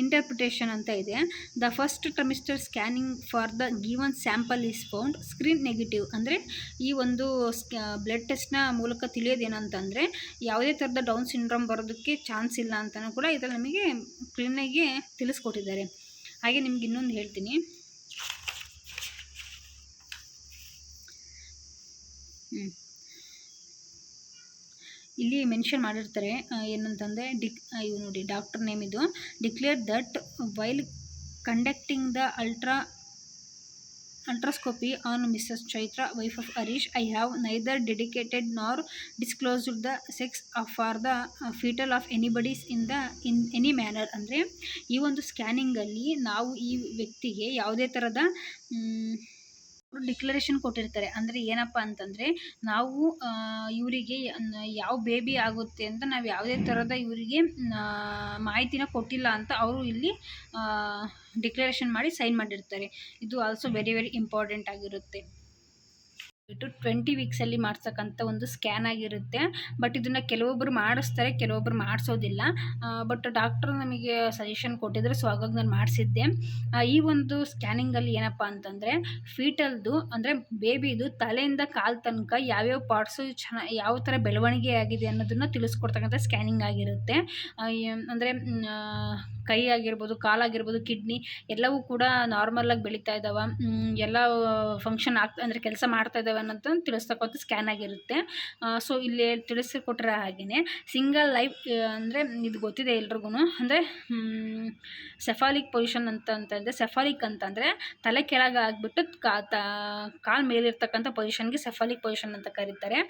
ಇಂಟರ್ಪ್ರಿಟೇಷನ್ ಅಂತ ಇದೆ. The first trimester scanning for the given sample is found screen negative. ಅಂದರೆ ಈ ಒಂದು ಬ್ಲಡ್ ಟೆಸ್ಟ್ನ ಮೂಲಕ ತಿಳಿಯೋದೇನಂತಂದರೆ ಯಾವುದೇ ಥರದ ಡೌನ್ ಸಿಂಡ್ರೋಮ್ ಬರೋದಕ್ಕೆ ಚಾನ್ಸ್ ಇಲ್ಲ ಅಂತಲೂ ಕೂಡ ಇದರಲ್ಲಿ ನಮಗೆ ಕ್ಲೀನಾಗಿ ತಿಳಿಸ್ಕೊಟ್ಟಿದ್ದಾರೆ. ಹಾಗೆ ನಿಮ್ಗೆ ಇನ್ನೊಂದು ಹೇಳ್ತೀನಿ, ಇಲ್ಲಿ ಮೆನ್ಷನ್ ಮಾಡಿರ್ತಾರೆ ಏನಂತಂದರೆ ಇವು ನೋಡಿ ಡಾಕ್ಟರ್ ನೇಮ್ ಇದು. Declare that while conducting the ultroscopy on Mrs. Chaitra, wife of Harish, I have neither dedicated nor disclosed the sex for the fetal of anybody in any manner. ಅಂದರೆ ಈ ಒಂದು ಸ್ಕ್ಯಾನಿಂಗಲ್ಲಿ ನಾವು ಈ ವ್ಯಕ್ತಿಗೆ ಯಾವುದೇ ಥರದ ಡಿಕ್ಲರೇಷನ್ ಕೊಟ್ಟಿರ್ತಾರೆ. ಅಂದರೆ ಏನಪ್ಪ ಅಂತಂದರೆ ನಾವು ಇವರಿಗೆ ಯಾವ ಬೇಬಿ ಆಗುತ್ತೆ ಅಂತ ನಾವು ಯಾವುದೇ ಥರದ ಇವರಿಗೆ ಮಾಹಿತಿನ ಕೊಟ್ಟಿಲ್ಲ ಅಂತ ಅವರು ಇಲ್ಲಿ ಡಿಕ್ಲರೇಷನ್ ಮಾಡಿ ಸೈನ್ ಮಾಡಿರ್ತಾರೆ. ಇದು ಆಲ್ಸೋ ವೆರಿ ವೆರಿ ಇಂಪಾರ್ಟೆಂಟ್ ಆಗಿರುತ್ತೆ. 20 ವೀಕ್ಸಲ್ಲಿ ಮಾಡ್ತಕ್ಕಂಥ ಒಂದು ಸ್ಕ್ಯಾನ್ ಆಗಿರುತ್ತೆ. ಬಟ್ ಇದನ್ನು ಕೆಲವೊಬ್ಬರು ಮಾಡಿಸ್ತಾರೆ, ಕೆಲವೊಬ್ಬರು ಮಾಡಿಸೋದಿಲ್ಲ. ಬಟ್ ಡಾಕ್ಟ್ರು ನಮಗೆ ಸಜೆಷನ್ ಕೊಟ್ಟಿದ್ರು, ಸೊ ಹಾಗಾಗಿ ನಾನು ಮಾಡಿಸಿದ್ದೆ. ಈ ಒಂದು ಸ್ಕ್ಯಾನಿಂಗಲ್ಲಿ ಏನಪ್ಪ ಅಂತಂದರೆ ಫೀಟಲ್ದು ಅಂದರೆ ಬೇಬಿದು ತಲೆಯಿಂದ ಕಾಲು ತನಕ ಯಾವ್ಯಾವ ಪಾರ್ಟ್ಸು ಯಾವ ಥರ ಬೆಳವಣಿಗೆ ಆಗಿದೆ ಅನ್ನೋದನ್ನು ತಿಳಿಸ್ಕೊಡ್ತಕ್ಕಂಥ ಸ್ಕ್ಯಾನಿಂಗ್ ಆಗಿರುತ್ತೆ. ಅಂದರೆ ಕೈ ಆಗಿರ್ಬೋದು, ಕಾಲಾಗಿರ್ಬೋದು, ಕಿಡ್ನಿ ಎಲ್ಲವೂ ಕೂಡ ನಾರ್ಮಲಾಗಿ ಬೆಳೀತಾ ಇದ್ದಾವೆ, ಎಲ್ಲ ಫಂಕ್ಷನ್ ಅಂದರೆ ಕೆಲಸ ಮಾಡ್ತಾ ಇದ್ದಾವೆ ಅನ್ನೋದು ತಿಳಿಸ್ತಕ್ಕಂಥ ಸ್ಕ್ಯಾನ್ ಆಗಿರುತ್ತೆ. ಸೊ ಇಲ್ಲಿ ತಿಳಿಸಿಕೊಟ್ರೆ ಹಾಗೆಯೇ ಸಿಂಗಲ್ ಲೈಫ್ ಅಂದರೆ ಇದು ಗೊತ್ತಿದೆ ಎಲ್ರಿಗೂ. ಅಂದರೆ ಸೆಫಾಲಿಕ್ ಪೊಸಿಷನ್ ಅಂತಂದರೆ ಸೆಫಾಲಿಕ್ ಅಂತಂದರೆ ತಲೆ ಕೆಳಗೆ ಆಗಿಬಿಟ್ಟು ಕಾಲು ಮೇಲಿರ್ತಕ್ಕಂಥ ಪೊಸಿಷನ್ಗೆ ಸೆಫಾಲಿಕ್ ಪೊಸಿಷನ್ ಅಂತ ಕರೀತಾರೆ.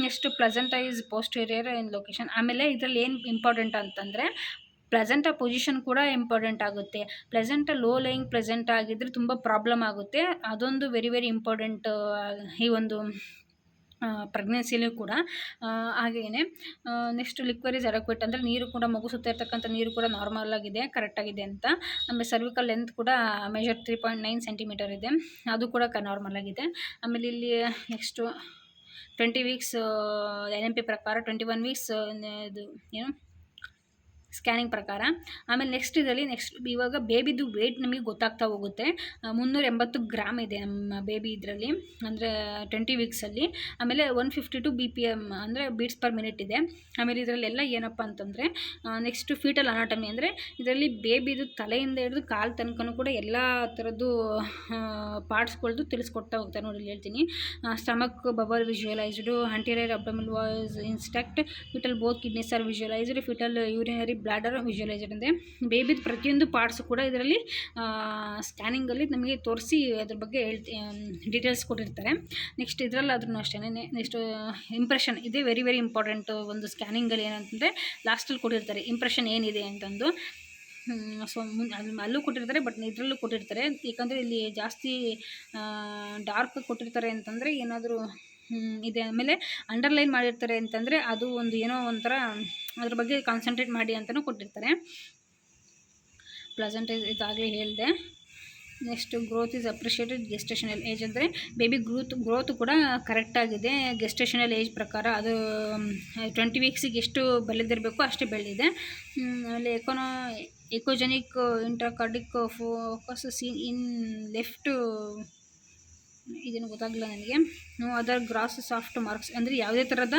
ನೆಕ್ಸ್ಟ್ ಪ್ಲೆಸೆಂಟೈಸ್ ಪೋಸ್ಟೀರಿಯರ್ ಇನ್ ಲೊಕೇಶನ್. ಆಮೇಲೆ ಇದರಲ್ಲಿ ಏನು ಇಂಪಾರ್ಟೆಂಟ್ ಅಂತಂದರೆ ಪ್ಲೆಸೆಂಟ ಪೊಸಿಷನ್ ಕೂಡ ಇಂಪಾರ್ಟೆಂಟ್ ಆಗುತ್ತೆ. ಪ್ಲೆಸೆಂಟ ಲೋ ಲೈಯಿಂಗ್ ಪ್ಲೆಸೆಂಟ ಆಗಿದ್ದರೆ ತುಂಬ ಪ್ರಾಬ್ಲಮ್ ಆಗುತ್ತೆ. ಅದೊಂದು ವೆರಿ ವೆರಿ ಇಂಪಾರ್ಟೆಂಟ್ ಈ ಒಂದು ಪ್ರೆಗ್ನೆನ್ಸಿಲೂ ಕೂಡ. ಹಾಗೆಯೇ ನೆಕ್ಸ್ಟ್ ಲಿಕ್ವರ್ ಈಸ್ ಅಡಕ್ವೇಟ್ ಅಂದರೆ ನೀರು ಕೂಡ ಮಗು ಸುತ್ತ ಇರ್ತಕ್ಕಂಥ ನೀರು ಕೂಡ ನಾರ್ಮಲ್ ಆಗಿದೆ, ಕರೆಕ್ಟಾಗಿದೆ ಅಂತ. ಆಮೇಲೆ ಸರ್ವಿಕಲ್ ಲೆಂತ್ ಕೂಡ ಮೆಜರ್ 3.9 ಸೆಂಟಿಮೀಟರ್ ಇದೆ, ಅದು ಕೂಡ ನಾರ್ಮಲ್ ಆಗಿದೆ. ಆಮೇಲೆ ಇಲ್ಲಿ ನೆಕ್ಸ್ಟು 20 ವೀಕ್ಸ್ NMP ಪ್ರಕಾರ 21 ವೀಕ್ಸ್ ಇದು ಏನು ಸ್ಕ್ಯಾನಿಂಗ್ ಪ್ರಕಾರ. ಆಮೇಲೆ ನೆಕ್ಸ್ಟ್ ಇವಾಗ ಬೇಬಿದು ವೆಯ್ಟ್ ನಮಗೆ ಗೊತ್ತಾಗ್ತಾ ಹೋಗುತ್ತೆ. 380 ಗ್ರಾಮ್ ಇದೆ ನಮ್ಮ ಬೇಬಿ ಇದರಲ್ಲಿ, ಅಂದರೆ 20 ವೀಕ್ಸಲ್ಲಿ. ಆಮೇಲೆ 152 BPM ಅಂದರೆ ಬೀಟ್ಸ್ ಪರ್ ಮಿನಿಟ್ ಇದೆ. ಆಮೇಲೆ ಇದರಲ್ಲೆಲ್ಲ ಏನಪ್ಪ ಅಂತಂದರೆ ನೆಕ್ಸ್ಟ್ ಫೀಟಲ್ ಅನಾಟಮಿ, ಅಂದರೆ ಇದರಲ್ಲಿ ಬೇಬಿದು ತಲೆಯಿಂದ ಹಿಡಿದು ಕಾಲು ತನಕನೂ ಕೂಡ ಎಲ್ಲ ಥರದ್ದು ಪಾರ್ಟ್ಸ್ಗಳ್ದು ತಿಳಿಸ್ಕೊಡ್ತಾ ಹೋಗ್ತಾರೆ. ನೋಡಿ ಹೇಳ್ತೀನಿ. Stomach bubble visualised, anterior abdominal wall intact, foetal both kidneys are visualised, foetal urinary bladder visualised. ಅಂದರೆ ಬೇಬಿದ ಪ್ರತಿಯೊಂದು ಪಾರ್ಟ್ಸು ಕೂಡ ಇದರಲ್ಲಿ ಸ್ಕ್ಯಾನಿಂಗಲ್ಲಿ ನಮಗೆ ತೋರಿಸಿ ಅದ್ರ ಬಗ್ಗೆ ಡೀಟೇಲ್ಸ್ ಕೊಟ್ಟಿರ್ತಾರೆ. ನೆಕ್ಸ್ಟ್ ಇದರಲ್ಲಾದ್ರೂ ಅಷ್ಟೇ. ನೆಕ್ಸ್ಟ್ ಇಂಪ್ರೆಷನ್, ಇದೇ ವೆರಿ ವೆರಿ ಇಂಪಾರ್ಟೆಂಟ್ ಒಂದು ಸ್ಕ್ಯಾನಿಂಗಲ್ಲಿ. ಏನಂತಂದರೆ ಲಾಸ್ಟಲ್ಲಿ ಕೊಟ್ಟಿರ್ತಾರೆ ಇಂಪ್ರೆಷನ್ ಏನಿದೆ ಅಂತಂದು. ಸೊ ಅಲ್ಲೂ ಕೊಟ್ಟಿರ್ತಾರೆ, ಬಟ್ ಇದರಲ್ಲೂ ಕೊಟ್ಟಿರ್ತಾರೆ. ಏಕೆಂದರೆ ಇಲ್ಲಿ ಜಾಸ್ತಿ ಡಾರ್ಕ್ ಕೊಟ್ಟಿರ್ತಾರೆ ಅಂತಂದರೆ ಏನಾದರೂ ಇದೆ. ಆಮೇಲೆ ಅಂಡರ್ಲೈನ್ ಮಾಡಿರ್ತಾರೆ ಅಂತಂದರೆ ಅದು ಒಂದು ಏನೋ ಒಂಥರ ಅದ್ರ ಬಗ್ಗೆ ಕಾನ್ಸಂಟ್ರೇಟ್ ಮಾಡಿ ಅಂತಲೂ ಕೊಟ್ಟಿರ್ತಾರೆ. ಪ್ಲೆಸೆಂಟ್ ಇದಾಗಲೇ ಹೇಳಿದೆ. Next growth is appreciated gestational age, ಅಂದರೆ ಬೇಬಿ ಗ್ರೋತ್ ಕೂಡ ಕರೆಕ್ಟಾಗಿದೆ ಗೆಸ್ಟೇಷನಲ್ ಏಜ್ ಪ್ರಕಾರ. ಅದು 20 ವೀಕ್ಸಿಗೆ ಎಷ್ಟು ಬೆಳೆದಿರಬೇಕು ಅಷ್ಟೇ ಬೆಳೆದಿದೆ. ಆಮೇಲೆ ಎಕೋಜೆನಿಕ್ ಇಂಟ್ರಾಕಾರ್ಡಿಕ್ ಫೋಕಸ್ ಸೀನ್ ಇನ್ ಲೆಫ್ಟ್, ಇದೇನು ಗೊತ್ತಾಗಲಿಲ್ಲ ನನಗೆ. ಅದರ್ ಗ್ರಾಸ್ ಸಾಫ್ಟ್ ಮಾರ್ಕ್ಸ್, ಅಂದರೆ ಯಾವುದೇ ಥರದ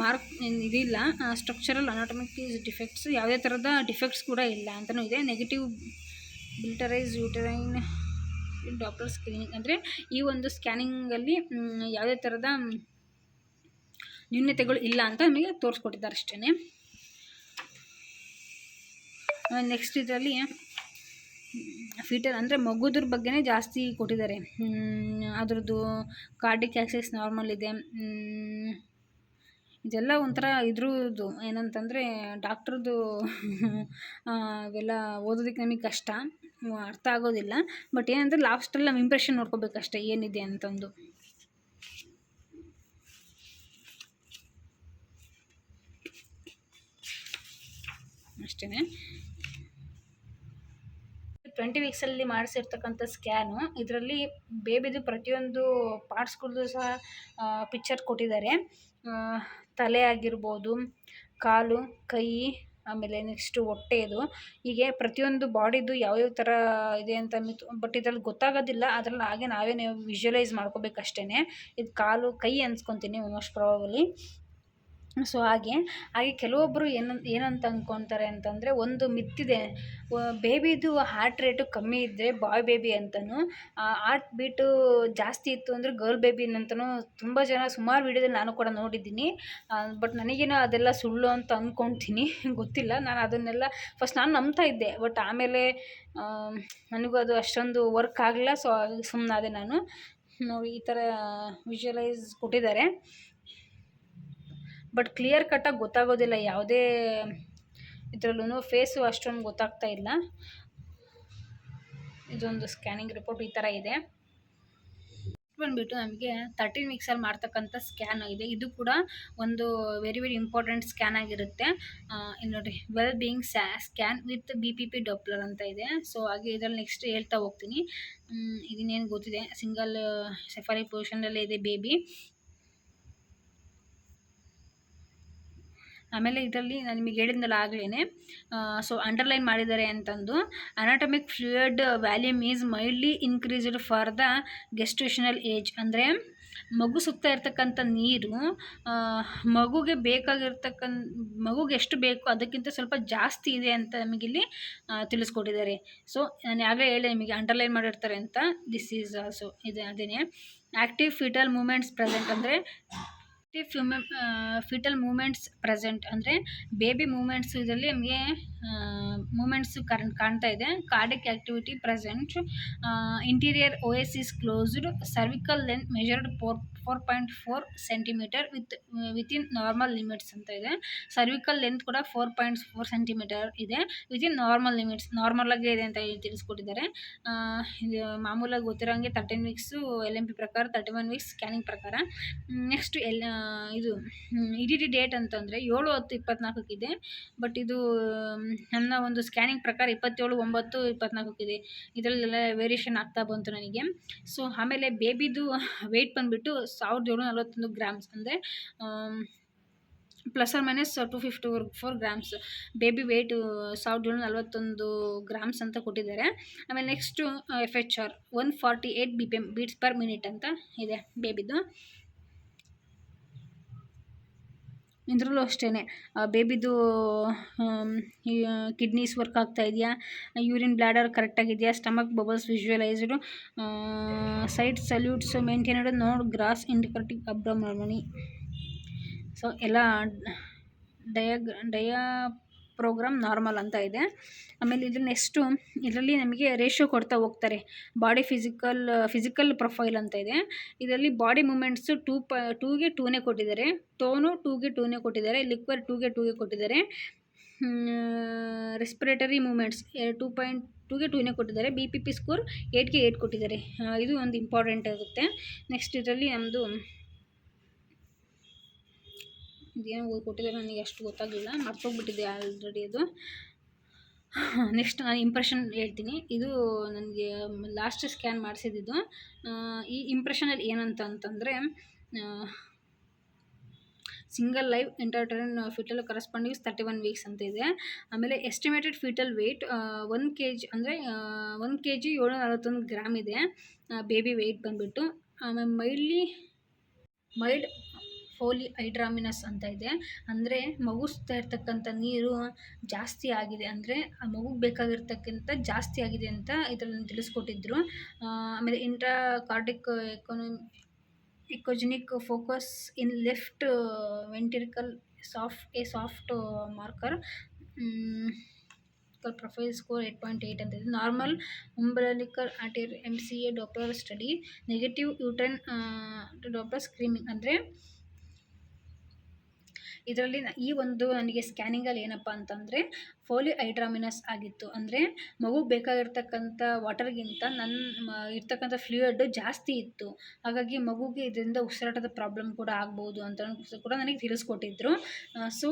ಮಾರ್ಕ್ ಇದಿಲ್ಲ. ಸ್ಟ್ರಕ್ಚರಲ್ ಅನಾಟಮಿಕ್ ಡಿಫೆಕ್ಟ್ಸ್, ಯಾವುದೇ ಥರದ ಡಿಫೆಕ್ಟ್ಸ್ ಕೂಡ ಇಲ್ಲ ಅಂತಲೂ ಇದೆ. ನೆಗೆಟಿವ್ ಬಿಲ್ಟರೈಸ್ ಯೂಟರೈನ್ ಡಾಪ್ಲರ್ ಸ್ಕ್ರೀನಿಂಗ್, ಅಂದರೆ ಈ ಒಂದು ಸ್ಕ್ಯಾನಿಂಗಲ್ಲಿ ಯಾವುದೇ ಥರದ ನ್ಯೂನತೆಗಳು ಇಲ್ಲ ಅಂತ ನಮಗೆ ತೋರಿಸ್ಕೊಟ್ಟಿದ್ದಾರೆ ಅಷ್ಟೇ. ನೆಕ್ಸ್ಟ್ ಇದರಲ್ಲಿ ಫೀಟಲ್ ಅಂದರೆ ಮಗುದ್ರ ಬಗ್ಗೆನೇ ಜಾಸ್ತಿ ಕೊಟ್ಟಿದ್ದಾರೆ. ಅದ್ರದ್ದು ಕಾರ್ಡಿಕ್ ಆಕ್ಸಿಸ್ ನಾರ್ಮಲ್ ಇದೆ. ಇದೆಲ್ಲ ಒಂಥರ ಇದ್ರದ್ದು ಏನಂತಂದರೆ ಡಾಕ್ಟ್ರದ್ದು ಇವೆಲ್ಲ ಓದೋದಕ್ಕೆ ನಮಗೆ ಕಷ್ಟ, ಅರ್ಥ ಆಗೋದಿಲ್ಲ. ಬಟ್ ಏನಂದರೆ ಲಾಸ್ಟಲ್ಲಿ ನಾವು ಇಂಪ್ರೆಷನ್ ನೋಡ್ಕೋಬೇಕಷ್ಟೇ ಏನಿದೆ ಅಂತಂದು. ಅಷ್ಟೇ. 20 ವೀಕ್ಸಲ್ಲಿ ಮಾಡಿಸಿರ್ತಕ್ಕಂಥ ಸ್ಕ್ಯಾನು. ಇದರಲ್ಲಿ ಬೇಬಿದು ಪ್ರತಿಯೊಂದು ಪಾರ್ಟ್ಸ್ಗಳದ್ದು ಸಹ ಪಿಕ್ಚರ್ ಕೊಟ್ಟಿದ್ದಾರೆ. ತಲೆ ಆಗಿರ್ಬೋದು, ಕಾಲು, ಕೈ, ಆಮೇಲೆ ನೆಕ್ಸ್ಟು ಹೊಟ್ಟೆದು, ಹೀಗೆ ಪ್ರತಿಯೊಂದು ಬಾಡಿದು ಯಾವ್ಯಾವ ಥರ ಇದೆ ಅಂತ ಬಟ್ ಇದರಲ್ಲಿ ಗೊತ್ತಾಗೋದಿಲ್ಲ. ಅದರಲ್ಲಿ ಹಾಗೆ ನಾವೇ ವಿಜುವಲೈಸ್ ಮಾಡ್ಕೋಬೇಕಷ್ಟೇ. ಇದು ಕಾಲು, ಕೈ ಅನ್ಸ್ಕೊತೀನಿ ಮೋಸ್ಟ್ ಪ್ರಾಬಬಲಿ. ಸೊ ಹಾಗೆ ಕೆಲವೊಬ್ಬರು ಏನಂತ ಅಂದ್ಕೊತಾರೆ ಅಂತಂದರೆ, ಒಂದು ಮಿತ್ತಿದೆ, ಬೇಬಿದು ಹಾರ್ಟ್ ರೇಟು ಕಮ್ಮಿ ಇದ್ದರೆ ಬಾಯ್ ಬೇಬಿ ಅಂತಲೂ, ಹಾರ್ಟ್ ಬೀಟು ಜಾಸ್ತಿ ಇತ್ತು ಅಂದರೆ ಗರ್ಲ್ ಬೇಬಿ ಅಂತಲೂ ತುಂಬ ಜನ ಸುಮಾರು ವೀಡಿಯೋದಲ್ಲಿ ನಾನು ಕೂಡ ನೋಡಿದ್ದೀನಿ. ಬಟ್ ನನಗೇನೋ ಅದೆಲ್ಲ ಸುಳ್ಳು ಅಂತ ಅಂದ್ಕೊಳ್ತೀನಿ, ಗೊತ್ತಿಲ್ಲ. ನಾನು ಅದನ್ನೆಲ್ಲ ಫಸ್ಟ್ ನಾನು ನಂಬ್ತಾ ಇದ್ದೆ, ಬಟ್ ಆಮೇಲೆ ನನಗೂ ಅದು ಅಷ್ಟೊಂದು ವರ್ಕ್ ಆಗಲಿಲ್ಲ. ಸೊ ಸುಮ್ಮನಾದೆ ನಾನು. ನೋಡಿ ಈ ಥರ ವಿಜುವಲೈಸ್ ಕೊಟ್ಟಿದ್ದಾರೆ, ಬಟ್ ಕ್ಲಿಯರ್ ಕಟ್ಟಾಗಿ ಗೊತ್ತಾಗೋದಿಲ್ಲ ಯಾವುದೇ ಇದರಲ್ಲೂ. ಫೇಸು ಅಷ್ಟೊಂದು ಗೊತ್ತಾಗ್ತಾ ಇಲ್ಲ. ಇದೊಂದು ಸ್ಕ್ಯಾನಿಂಗ್ ರಿಪೋರ್ಟ್ ಈ ಥರ ಇದೆ. ಬಂದುಬಿಟ್ಟು ನಮಗೆ 13 ವೀಕ್ಸಲ್ಲಿ ಮಾಡ್ತಕ್ಕಂಥ ಸ್ಕ್ಯಾನ್ ಆಗಿದೆ. ಇದು ಕೂಡ ಒಂದು ವೆರಿ ವೆರಿ ಇಂಪಾರ್ಟೆಂಟ್ ಸ್ಕ್ಯಾನ್ ಆಗಿರುತ್ತೆ. ಇಲ್ಲಿ ನೋಡಿ, well being scan with BPP Doppler ಅಂತ ಇದೆ. ಸೊ ಹಾಗೆ ಇದರಲ್ಲಿ ನೆಕ್ಸ್ಟ್ ಹೇಳ್ತಾ ಹೋಗ್ತೀನಿ. ಇದನ್ನೇನು ಗೊತ್ತಿದೆ, ಸಿಂಗಲ್ ಸೆಫಾಲಿಕ್ ಪೊಸಿಷನಲ್ಲೇ ಇದೆ ಬೇಬಿ. ಆಮೇಲೆ ಇದರಲ್ಲಿ ನಾನು ನಿಮಗೆ ಹೇಳಿದ್ನಲ್ಲ ಆಗಲೇ, ಸೊ ಅಂಡರ್ಲೈನ್ ಮಾಡಿದ್ದಾರೆ ಅಂತಂದು. ಅನಾಟಮಿಕ್ fluid volume is ಮೈಲ್ಡ್ಲಿ increased for the gestational age, ಅಂದರೆ ಮಗು ಸುತ್ತ ಇರ್ತಕ್ಕಂಥ ನೀರು ಮಗುಗೆ ಮಗುಗೆ ಎಷ್ಟು ಬೇಕು ಅದಕ್ಕಿಂತ ಸ್ವಲ್ಪ ಜಾಸ್ತಿ ಇದೆ ಅಂತ ನಮಗಿಲ್ಲಿ ತಿಳಿಸ್ಕೊಟ್ಟಿದ್ದಾರೆ. ಸೊ ನಾನು ಆಗಲೇ ಹೇಳಿದೆ ನಿಮಗೆ ಅಂಡರ್ಲೈನ್ ಮಾಡಿರ್ತಾರೆ ಅಂತ. ದಿಸ್ ಈಸ್ ಆಲ್ಸೋ ಇದೆ ಅದೇನೆ. ಆ್ಯಕ್ಟಿವ್ ಫೀಟಲ್ ಮೂಮೆಂಟ್ಸ್ ಪ್ರೆಸೆಂಟ್, ಅಂದರೆ ಫೀಟಲ್ ಮೂಮೆಂಟ್ಸ್ ಪ್ರೆಸೆಂಟ್ ಅಂದರೆ ಬೇಬಿ ಮೂಮೆಂಟ್ಸ್, ಇದರಲ್ಲಿ ನಮಗೆ ಮೂಮೆಂಟ್ಸು ಕಾಣ್ತಾ ಇದೆ. Cardiac activity present, interior OS is closed, cervical length measured 4.4 centimetre within normal limits ಅಂತ ಇದೆ. ಸರ್ವಿಕಲ್ ಲೆಂತ್ ಕೂಡ 4.4 ಸೆಂಟಿಮೀಟರ್ ಇದೆ ವಿತಿನ್ ನಾರ್ಮಲ್ ಲಿಮಿಟ್ಸ್, ನಾರ್ಮಲಾಗೇ ಇದೆ ಅಂತ ತಿಳಿಸ್ಕೊಟ್ಟಿದ್ದಾರೆ. ಇದು ಮಾಮೂಲಾಗಿ ಗೊತ್ತಿರೋಂಗೆ 13 ವೀಕ್ಸು LMP ಪ್ರಕಾರ, 31 ವೀಕ್ಸ್ ಸ್ಕ್ಯಾನಿಂಗ್ ಪ್ರಕಾರ. ನೆಕ್ಸ್ಟ್ ಇದು EDD ಡೇಟ್ ಅಂತಂದರೆ 7/10/24 ಇದೆ. ಬಟ್ ಇದು ನನ್ನ ಒಂದು ಸ್ಕ್ಯಾನಿಂಗ್ ಪ್ರಕಾರ 27/9/24 ಇದೆ. ಇದರಲ್ಲೆಲ್ಲ ವೇರಿಯೇಷನ್ ಆಗ್ತಾ ಬಂತು ನನಗೆ. ಸೊ ಆಮೇಲೆ ಬೇಬಿದು ವೆಯ್ಟ್ ಬಂದುಬಿಟ್ಟು 1741 ಗ್ರಾಮ್ಸ್, ಅಂದರೆ ±254 ಗ್ರಾಮ್ಸ್. ಬೇಬಿ ವೆಯ್ಟ್ 1741 ಗ್ರಾಮ್ಸ್ ಅಂತ ಕೊಟ್ಟಿದ್ದಾರೆ. ಆಮೇಲೆ next FHR 148 BPM beats per minute ಅಂತ ಇದೆ ಬೇಬಿದು. ಇದರಲ್ಲೂ ಅಷ್ಟೇ ಬೇಬಿದು ಕಿಡ್ನೀಸ್ ವರ್ಕ್ ಆಗ್ತಾ ಇದೆಯಾ, ಯೂರಿನ್ ಬ್ಲಾಡರ್ ಕರೆಕ್ಟಾಗಿದೆಯಾ, stomach bubbles visualised, side salutes maintained, node gross indicating abdomen. So ಎಲ್ಲ ಪ್ರೋಗ್ರಾಮ್ ನಾರ್ಮಲ್ ಅಂತ ಇದೆ. ಆಮೇಲೆ ಇದು ನೆಕ್ಸ್ಟು ಇದರಲ್ಲಿ ನಮಗೆ ರೇಷಿಯೋ ಕೊಡ್ತಾ ಹೋಗ್ತಾರೆ. ಬಾಡಿ ಫಿಸಿಕಲ್ ಪ್ರೊಫೈಲ್ ಅಂತ ಇದೆ. ಇದರಲ್ಲಿ ಬಾಡಿ ಮೂಮೆಂಟ್ಸು 2ಗೆ 2ನೇ ಕೊಟ್ಟಿದ್ದಾರೆ, ಟೋನು 2ಗೆ 2ನೇ ಕೊಟ್ಟಿದ್ದಾರೆ, ಲಿಕ್ವಿಡ್ 2ಗೆ 2ಗೆ ಕೊಟ್ಟಿದ್ದಾರೆ, ರೆಸ್ಪಿರೇಟರಿ ಮೂಮೆಂಟ್ಸ್ 2.2ಗೆ 2ನೇ ಕೊಟ್ಟಿದ್ದಾರೆ, BPP ಸ್ಕೋರ್ 8ಗೆ 8 ಕೊಟ್ಟಿದ್ದಾರೆ. ಇದು ಒಂದು ಇಂಪಾರ್ಟೆಂಟ್ ಆಗುತ್ತೆ. ನೆಕ್ಸ್ಟ್ ಇದರಲ್ಲಿ ನಮ್ಮದು ಇದೇನೋ ಕೊಟ್ಟಿದ್ದಾರೆ, ನನಗೆ ಅಷ್ಟು ಗೊತ್ತಾಗಲಿಲ್ಲ, ಮರ್ತೋಗ್ಬಿಟ್ಟಿದೆ ಆಲ್ರೆಡಿ ಅದು. ನೆಕ್ಸ್ಟ್ ನಾನು ಇಂಪ್ರೆಷನ್ ಹೇಳ್ತೀನಿ. ಇದು ನನಗೆ ಲಾಸ್ಟ್ ಸ್ಕ್ಯಾನ್ ಮಾಡಿಸಿದ್ದು. ಈ ಇಂಪ್ರೆಷನಲ್ಲಿ ಏನಂತಂದರೆ single live intrauterine foetal corresponding 31 weeks ಅಂತ ಇದೆ. ಆಮೇಲೆ ಎಸ್ಟಿಮೇಟೆಡ್ ಫಿಟಲ್ ವೆಯ್ಟ್ 1 kg ಅಂದರೆ 1 kg 741 ಗ್ರಾಮ್ ಇದೆ ಬೇಬಿ ವೆಯ್ಟ್ ಬಂದುಬಿಟ್ಟು. ಆಮೇಲೆ ಮೈಲ್ಡ್ ಫೋಲಿಹೈಡ್ರಾಮಿನಸ್ ಅಂತ ಇದೆ, ಅಂದರೆ ಮಗುಸ್ತಾ ಇರ್ತಕ್ಕಂಥ ನೀರು ಜಾಸ್ತಿ ಆಗಿದೆ, ಅಂದರೆ ಆ ಮಗುಗೆ ಬೇಕಾಗಿರ್ತಕ್ಕಂಥ ಜಾಸ್ತಿ ಆಗಿದೆ ಅಂತ ಇದರಲ್ಲಿ ತಿಳಿಸ್ಕೊಟ್ಟಿದ್ರು. ಆಮೇಲೆ intracardiac echogenic focus in left ventricle soft marker profile score 8.8 ಅಂತ ಇದೆ. Normal umbilical artery MCA Doppler study, negative uterine Doppler screening. ಅಂದರೆ ಇದರಲ್ಲಿ ಈ ಒಂದು ನನಗೆ ಸ್ಕ್ಯಾನಿಂಗಲ್ಲಿ ಏನಪ್ಪ ಅಂತಂದರೆ ಫೋಲಿಹೈಡ್ರಾಮಿನಸ್ ಆಗಿತ್ತು, ಅಂದರೆ ಮಗು ಬೇಕಾಗಿರ್ತಕ್ಕಂಥ ವಾಟರ್ಗಿಂತ ಇರ್ತಕ್ಕಂಥ ಫ್ಲೂಯಿಡ್ ಜಾಸ್ತಿ ಇತ್ತು. ಹಾಗಾಗಿ ಮಗುಗೆ ಇದರಿಂದ ಉಸಿರಾಟದ ಪ್ರಾಬ್ಲಮ್ ಕೂಡ ಆಗ್ಬೋದು ಅಂತ ಕೂಡ ನನಗೆ ತಿಳಿಸ್ಕೊಟ್ಟಿದ್ರು. ಸೊ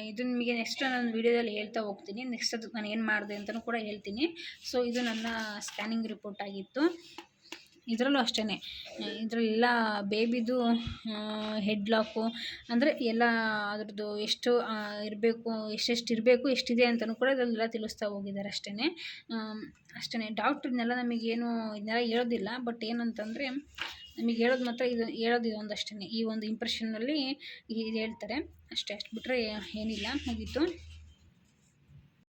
ಇದು ನಿಮಗೆ ನೆಕ್ಸ್ಟ್ ನಾನು ವೀಡಿಯೋದಲ್ಲಿ ಹೇಳ್ತಾ ಹೋಗ್ತೀನಿ. ನೆಕ್ಸ್ಟ್ ಅದು ನಾನು ಏನು ಮಾಡಿದೆ ಅಂತಲೂ ಕೂಡ ಹೇಳ್ತೀನಿ. ಸೊ ಇದು ನನ್ನ ಸ್ಕ್ಯಾನಿಂಗ್ ರಿಪೋರ್ಟ್ ಆಗಿತ್ತು. ಇದರಲ್ಲೂ ಅಷ್ಟೇ, ಇದರಲ್ಲೆಲ್ಲ ಬೇಬಿದು ಹೆಡ್ ಲಾಕು ಅಂದರೆ ಎಲ್ಲ ಅದ್ರದ್ದು ಎಷ್ಟು ಇರಬೇಕು, ಎಷ್ಟೆಷ್ಟು ಇರಬೇಕು, ಎಷ್ಟಿದೆ ಅಂತಲೂ ಕೂಡ ಇದರಲ್ಲೆಲ್ಲ ತಿಳಿಸ್ತಾ ಹೋಗಿದ್ದಾರೆ ಅಷ್ಟೇ. ಡಾಕ್ಟ್ರ್ ಇದನ್ನೆಲ್ಲ ನಮಗೇನು ಇದನ್ನೆಲ್ಲ ಹೇಳೋದಿಲ್ಲ, ಬಟ್ ಏನಂತಂದರೆ ನಮಗೆ ಹೇಳೋದು ಮಾತ್ರ ಹೇಳೋದು ಇದೊಂದಷ್ಟೇ. ಈ ಒಂದು ಇಂಪ್ರೆಷನ್ನಲ್ಲಿ ಇದು ಹೇಳ್ತಾರೆ ಅಷ್ಟು ಬಿಟ್ಟರೆ ಏನಿಲ್ಲ. ಮುಗೀತು.